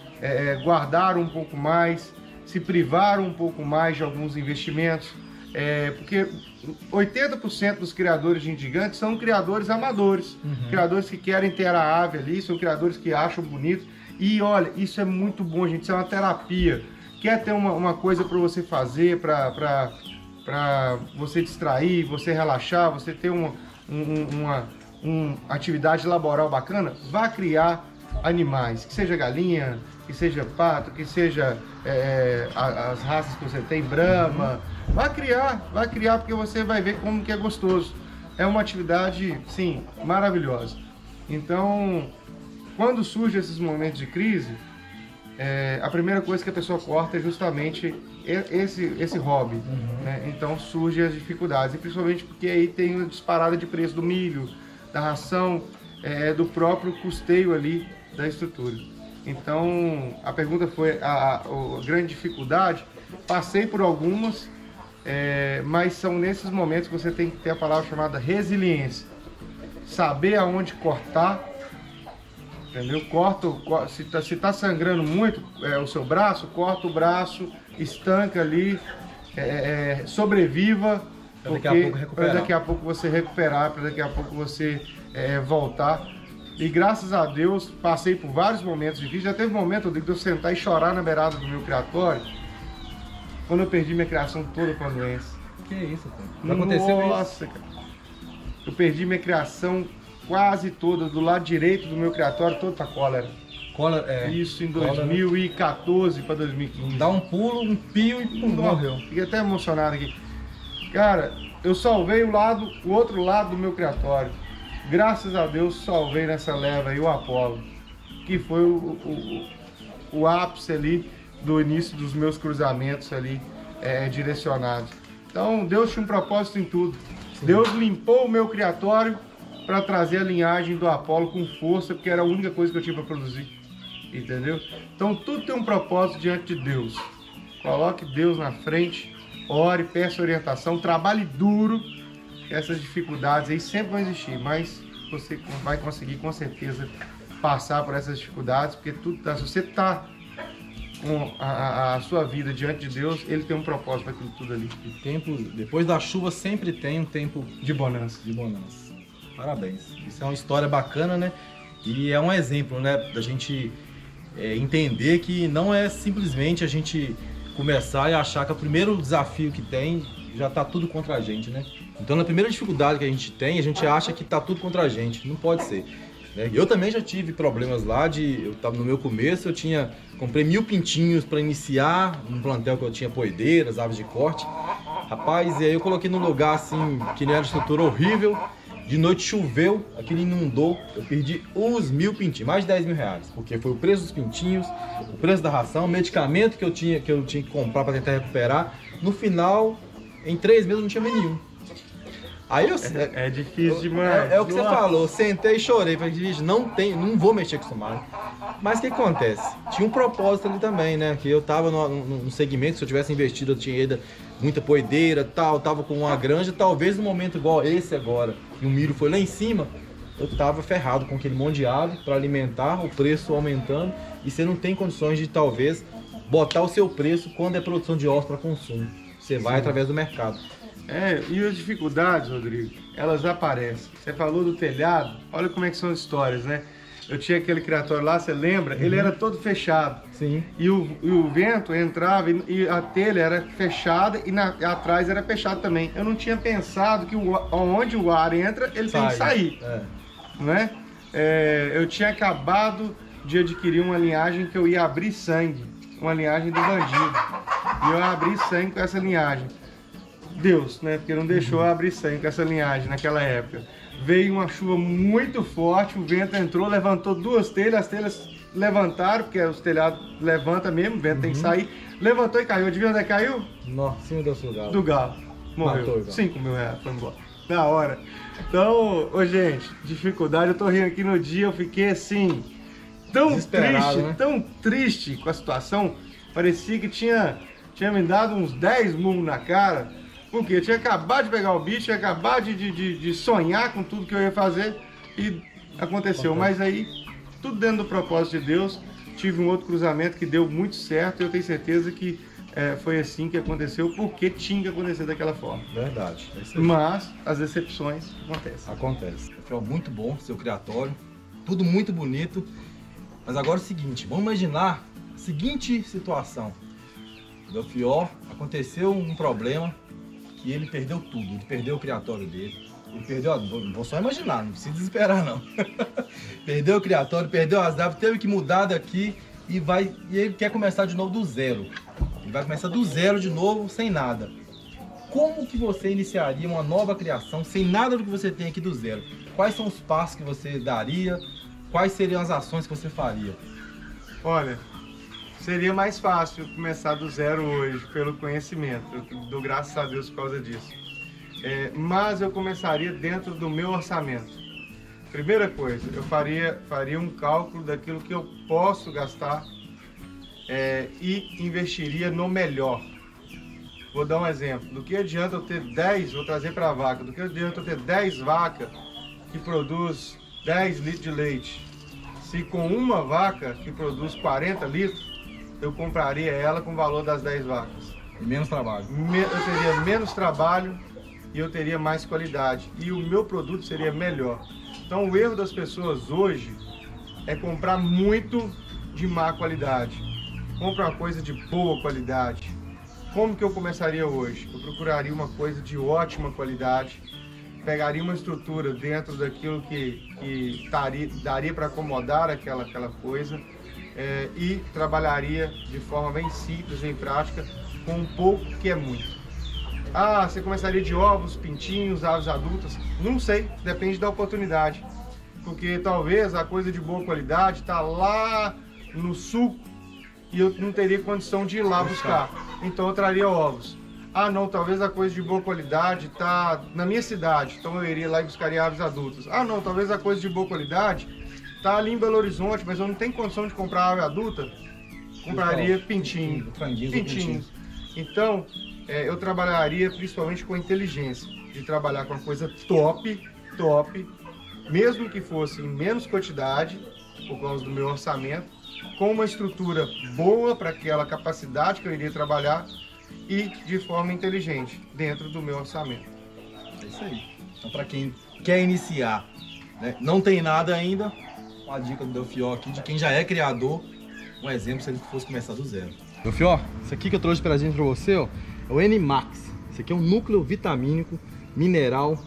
guardaram um pouco mais, se privaram um pouco mais de alguns investimentos, porque 80% dos criadores de indigantes são criadores amadores, criadores que querem ter a ave ali, são criadores que acham bonito. E olha, isso é muito bom, gente, isso é uma terapia. Quer ter uma coisa para você fazer, para você distrair, você relaxar, você ter uma atividade laboral bacana, vá criar animais, que seja galinha, que seja pato, que seja as raças que você tem, Brahma. Vá criar porque você vai ver como que é gostoso. É uma atividade, sim, maravilhosa. Então, quando surgem esses momentos de crise, a primeira coisa que a pessoa corta é justamente esse hobby, né? Então surgem as dificuldades, e principalmente porque aí tem a disparada de preço do milho, da ração, do próprio custeio ali da estrutura. Então a pergunta foi a grande dificuldade. Passei por algumas, mas são nesses momentos que você tem que ter a palavra chamada resiliência, saber aonde cortar. Entendeu? Se tá sangrando muito o seu braço, corta o braço, estanca ali, sobreviva, para daqui a pouco você recuperar, para daqui a pouco você voltar. E graças a Deus passei por vários momentos difíceis. Já teve um momento de eu sentar e chorar na beirada do meu criatório, quando eu perdi minha criação toda com a doença. Que isso, cara? Já aconteceu isso? Nossa, cara. Eu perdi minha criação quase toda, do lado direito do meu criatório, todo para cólera. Isso em 2014 para 2015. Dá um pulo, um pio e morreu. Fiquei até emocionado aqui. Cara, eu salvei o outro lado do meu criatório. Graças a Deus salvei nessa leva aí o Apolo, que foi o ápice ali do início dos meus cruzamentos ali direcionados. Então Deus tinha um propósito em tudo. Sim. Deus limpou o meu criatório para trazer a linhagem do Apolo com força, porque era a única coisa que eu tinha para produzir, entendeu? Então tudo tem um propósito diante de Deus. Coloque Deus na frente, ore, peça orientação, trabalhe duro. Essas dificuldades aí sempre vão existir, mas você vai conseguir com certeza passar por essas dificuldades, porque tudo se você está com a sua vida diante de Deus, Ele tem um propósito para aquilo tudo ali. E tempo, depois da chuva sempre tem um tempo de bonança. Parabéns. Isso é uma história bacana, né? E é um exemplo, né, da gente entender que não é simplesmente a gente começar e achar que é o primeiro desafio que tem, já tá tudo contra a gente, né? Então na primeira dificuldade que a gente tem, a gente acha que tá tudo contra a gente. Não pode ser. Né? Eu também já tive problemas lá eu tava no meu começo, comprei 1000 pintinhos para iniciar um plantel que eu tinha poedeiras, aves de corte. Rapaz, e aí eu coloquei num lugar assim, que nem era estrutura horrível. De noite choveu, aquilo inundou, eu perdi os 1000 pintinhos, mais de 10 mil reais. Porque foi o preço dos pintinhos, o preço da ração, o medicamento que eu tinha que comprar para tentar recuperar. No final, em 3 meses eu não tinha nenhum. Aí é difícil demais. É o que você falou, eu sentei e chorei, falei, gente, não vou mexer com isso mais. Mas o que acontece? Tinha um propósito ali também, né? Que eu tava num segmento, se eu tivesse investido, eu tinha ido muita poedeira, tal, tava com uma granja, talvez no momento igual esse agora, e o milho foi lá em cima, eu tava ferrado com aquele monte de ave para alimentar, o preço aumentando, e você não tem condições de talvez botar o seu preço quando é produção de ovos para consumo. Você vai através do mercado. E as dificuldades, Rodrigo, elas aparecem. Você falou do telhado, olha como é que são as histórias, né? Eu tinha aquele criatório lá, você lembra? Ele era todo fechado. Sim. E o vento entrava e a telha era fechada e atrás era fechado também. Eu não tinha pensado que onde o ar entra, ele tem que sair. Né? Eu tinha acabado de adquirir uma linhagem que eu ia abrir sangue. Uma linhagem do bandido. E eu abri sangue com essa linhagem. Deus, né? Porque não deixou eu abrir sangue com essa linhagem naquela época. Veio uma chuva muito forte, o vento entrou, levantou 2 telhas, as telhas levantaram, porque os telhados levantam mesmo, o vento tem que sair. Levantou e caiu. Adivinha onde é que caiu? Nossa, cima do seu galo. Do galo. Morreu. 5 mil reais, foi embora. Da hora. Então, gente, dificuldade, eu tô rindo aqui no dia, eu fiquei assim, tão triste com a situação, parecia que tinha me dado uns 10 murros na cara. Porque eu tinha acabado de pegar o bicho, tinha acabado de sonhar com tudo que eu ia fazer e aconteceu. Mas aí, tudo dentro do propósito de Deus, tive um outro cruzamento que deu muito certo e eu tenho certeza que foi assim que aconteceu, porque tinha que acontecer daquela forma. Verdade. Mas as decepções acontecem. Acontece. Foi muito bom, seu criatório, tudo muito bonito. Mas agora é o seguinte, vamos imaginar a seguinte situação. O Belchior, aconteceu um problema, e ele perdeu tudo, ele perdeu o criatório dele, ele perdeu, vou só imaginar, não precisa desesperar não. Perdeu o criatório, perdeu as aves, teve que mudar daqui e ele quer começar de novo do zero. Ele vai começar do zero de novo, sem nada. Como que você iniciaria uma nova criação sem nada do que você tem aqui do zero? Quais são os passos que você daria? Quais seriam as ações que você faria? Olha, seria mais fácil começar do zero hoje, pelo conhecimento. Eu dou graças a Deus por causa disso. Mas eu começaria dentro do meu orçamento. Primeira coisa, eu faria um cálculo daquilo que eu posso gastar e investiria no melhor. Vou dar um exemplo. Do que adianta eu ter 10, vou trazer para a vaca, do que adianta eu ter 10 vacas que produz 10 litros de leite? Se com uma vaca que produz 40 litros, eu compraria ela com o valor das 10 vacas. Menos trabalho. Eu teria menos trabalho e eu teria mais qualidade. E o meu produto seria melhor. Então o erro das pessoas hoje é comprar muito de má qualidade. Compra uma coisa de boa qualidade. Como que eu começaria hoje? Eu procuraria uma coisa de ótima qualidade. Pegaria uma estrutura dentro daquilo que daria para acomodar aquela coisa. E trabalharia de forma bem simples, bem prática, com um pouco que é muito. Você começaria de ovos, pintinhos, aves adultas? Não sei, depende da oportunidade. Porque talvez a coisa de boa qualidade está lá no sul e eu não teria condição de ir lá buscar. Então eu traria ovos. Não, talvez a coisa de boa qualidade está na minha cidade, então eu iria lá e buscaria aves adultas. Não, talvez a coisa de boa qualidade tá ali em Belo Horizonte, mas eu não tenho condição de comprar ave adulta, compraria pintinho. Então, eu trabalharia principalmente com inteligência, de trabalhar com uma coisa top, mesmo que fosse em menos quantidade, por causa do meu orçamento, com uma estrutura boa para aquela capacidade que eu iria trabalhar e de forma inteligente, dentro do meu orçamento. É isso aí. Então, para quem quer iniciar, né, não tem nada ainda, uma dica do Belchior aqui, de quem já é criador, um exemplo se ele fosse começar do zero. Belchior, isso aqui que eu trouxe de presente para você, ó, é o N-Max Isso aqui é um núcleo vitamínico, mineral,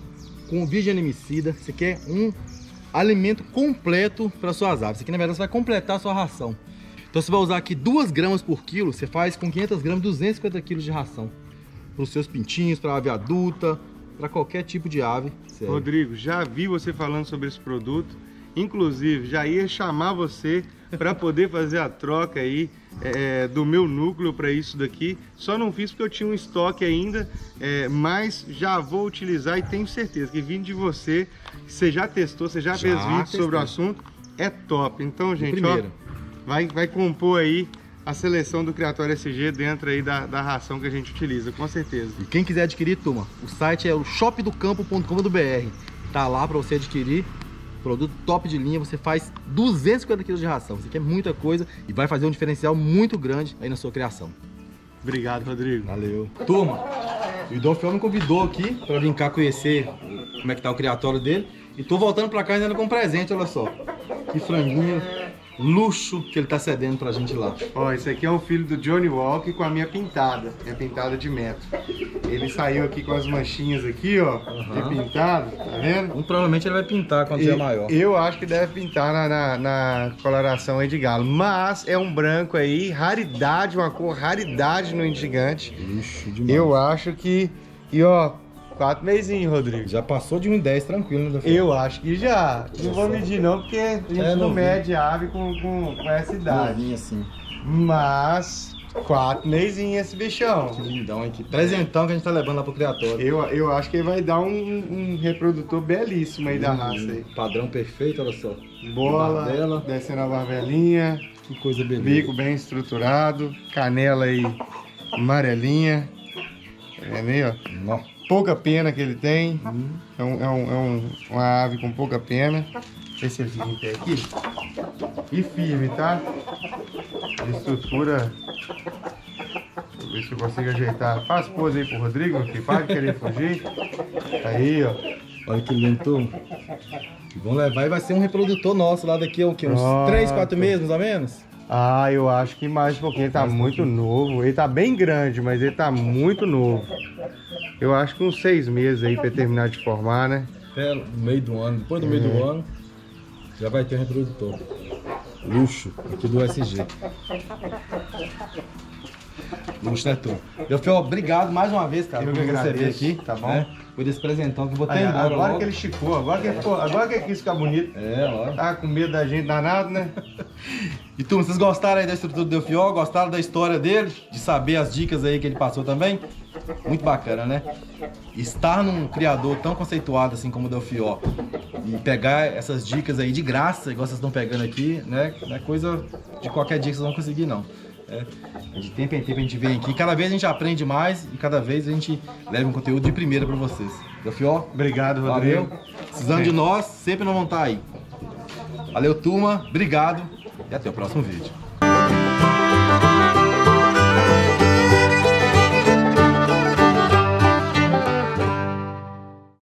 com virgenemicida. Isso aqui é um alimento completo para suas aves. Isso aqui, na verdade, você vai completar a sua ração. Então você vai usar aqui 2 gramas por quilo, você faz com 500 gramas 250 quilos de ração. Para os seus pintinhos, para a ave adulta, para qualquer tipo de ave. Sério. Rodrigo, já vi você falando sobre esse produto. Inclusive, já ia chamar você para poder fazer a troca aí do meu núcleo para isso daqui. Só não fiz porque eu tinha um estoque ainda, mas já vou utilizar e tenho certeza que vindo de você, você já testou, você já fez vídeo sobre o assunto, é top. Então, gente, ó, vai compor aí a seleção do Criatório SG dentro aí da ração que a gente utiliza, com certeza. E quem quiser adquirir, turma, o site é o shopdocampo.com.br. Tá lá para você adquirir. Produto top de linha, você faz 250 kg de ração. Isso aqui é muita coisa e vai fazer um diferencial muito grande aí na sua criação. Obrigado, Rodrigo. Valeu. Turma, o Delfiol me convidou aqui para vir cá conhecer como é que tá o criatório dele. E tô voltando para cá ainda com um presente, olha só. Que franguinho, luxo que ele tá cedendo pra gente lá. Ó, esse aqui é um filho do Johnny Walker com a minha pintada de mento. Ele saiu aqui com as manchinhas aqui, ó, de pintado, tá vendo? Provavelmente ele vai pintar quando tiver maior. Eu acho que deve pintar na coloração aí de galo, mas é um branco aí, raridade, uma cor raridade no Indigante. Luxo demais. Eu acho que, e ó, 4 mesinhos, Rodrigo. Já passou de 1,10 tranquilo, né? Eu acho que já. Não vou medir não, porque a gente não mede ave com essa idade. Novinho assim. Mas 4 mesinhos esse bichão. Que lindão, hein? Que presentão que a gente tá levando lá pro criatório. Eu acho que ele vai dar um reprodutor belíssimo aí da raça aí. Padrão perfeito, olha só. Bola, barbela, descendo a barbelinha. Que coisa beleza. Bico bem estruturado. Canela aí amarelinha. É meio, ó. Pouca pena que ele tem. É uma ave com pouca pena. Deixa eu ver se ele fica em pé aqui. E firme, tá? A estrutura. Deixa eu ver se eu consigo ajeitar. Faz pose aí pro Rodrigo, meu filho. Para de querer fugir. Aí, ó. Olha que lindo. Vamos levar e vai ser um reprodutor nosso lá daqui a o quê? Uns 3, 4 meses, mais ou menos? Ah, eu acho que mais um pouquinho. Ele tá muito novo. Ele tá bem grande, mas ele tá muito novo. Eu acho que uns 6 meses aí pra terminar de formar, né? Até no meio do ano. Depois do meio do ano, já vai ter um reprodutor. Luxo, aqui do SG. Luxo, né, turma? Delfiol, obrigado mais uma vez, cara, por me receber aqui, tá bom? Por esse presentão que eu vou ter embora agora logo. que ele esticou, agora que ele quis ficar bonito. Ó. Tá com medo da gente danado, né? E turma, vocês gostaram aí da estrutura do Delfiol? Gostaram da história dele? De saber as dicas aí que ele passou também? Muito bacana, né? Estar num criador tão conceituado assim como o Delfiol e pegar essas dicas aí de graça, igual vocês estão pegando aqui, né? Não é coisa de qualquer dia que vocês vão conseguir, não. De tempo em tempo a gente vem aqui, cada vez a gente aprende mais e cada vez a gente leva um conteúdo de primeira pra vocês. Delfiol, obrigado, Rodrigo. Valeu. Precisando de nós, sempre nós vamos estar aí. Valeu, turma, obrigado e até o próximo vídeo.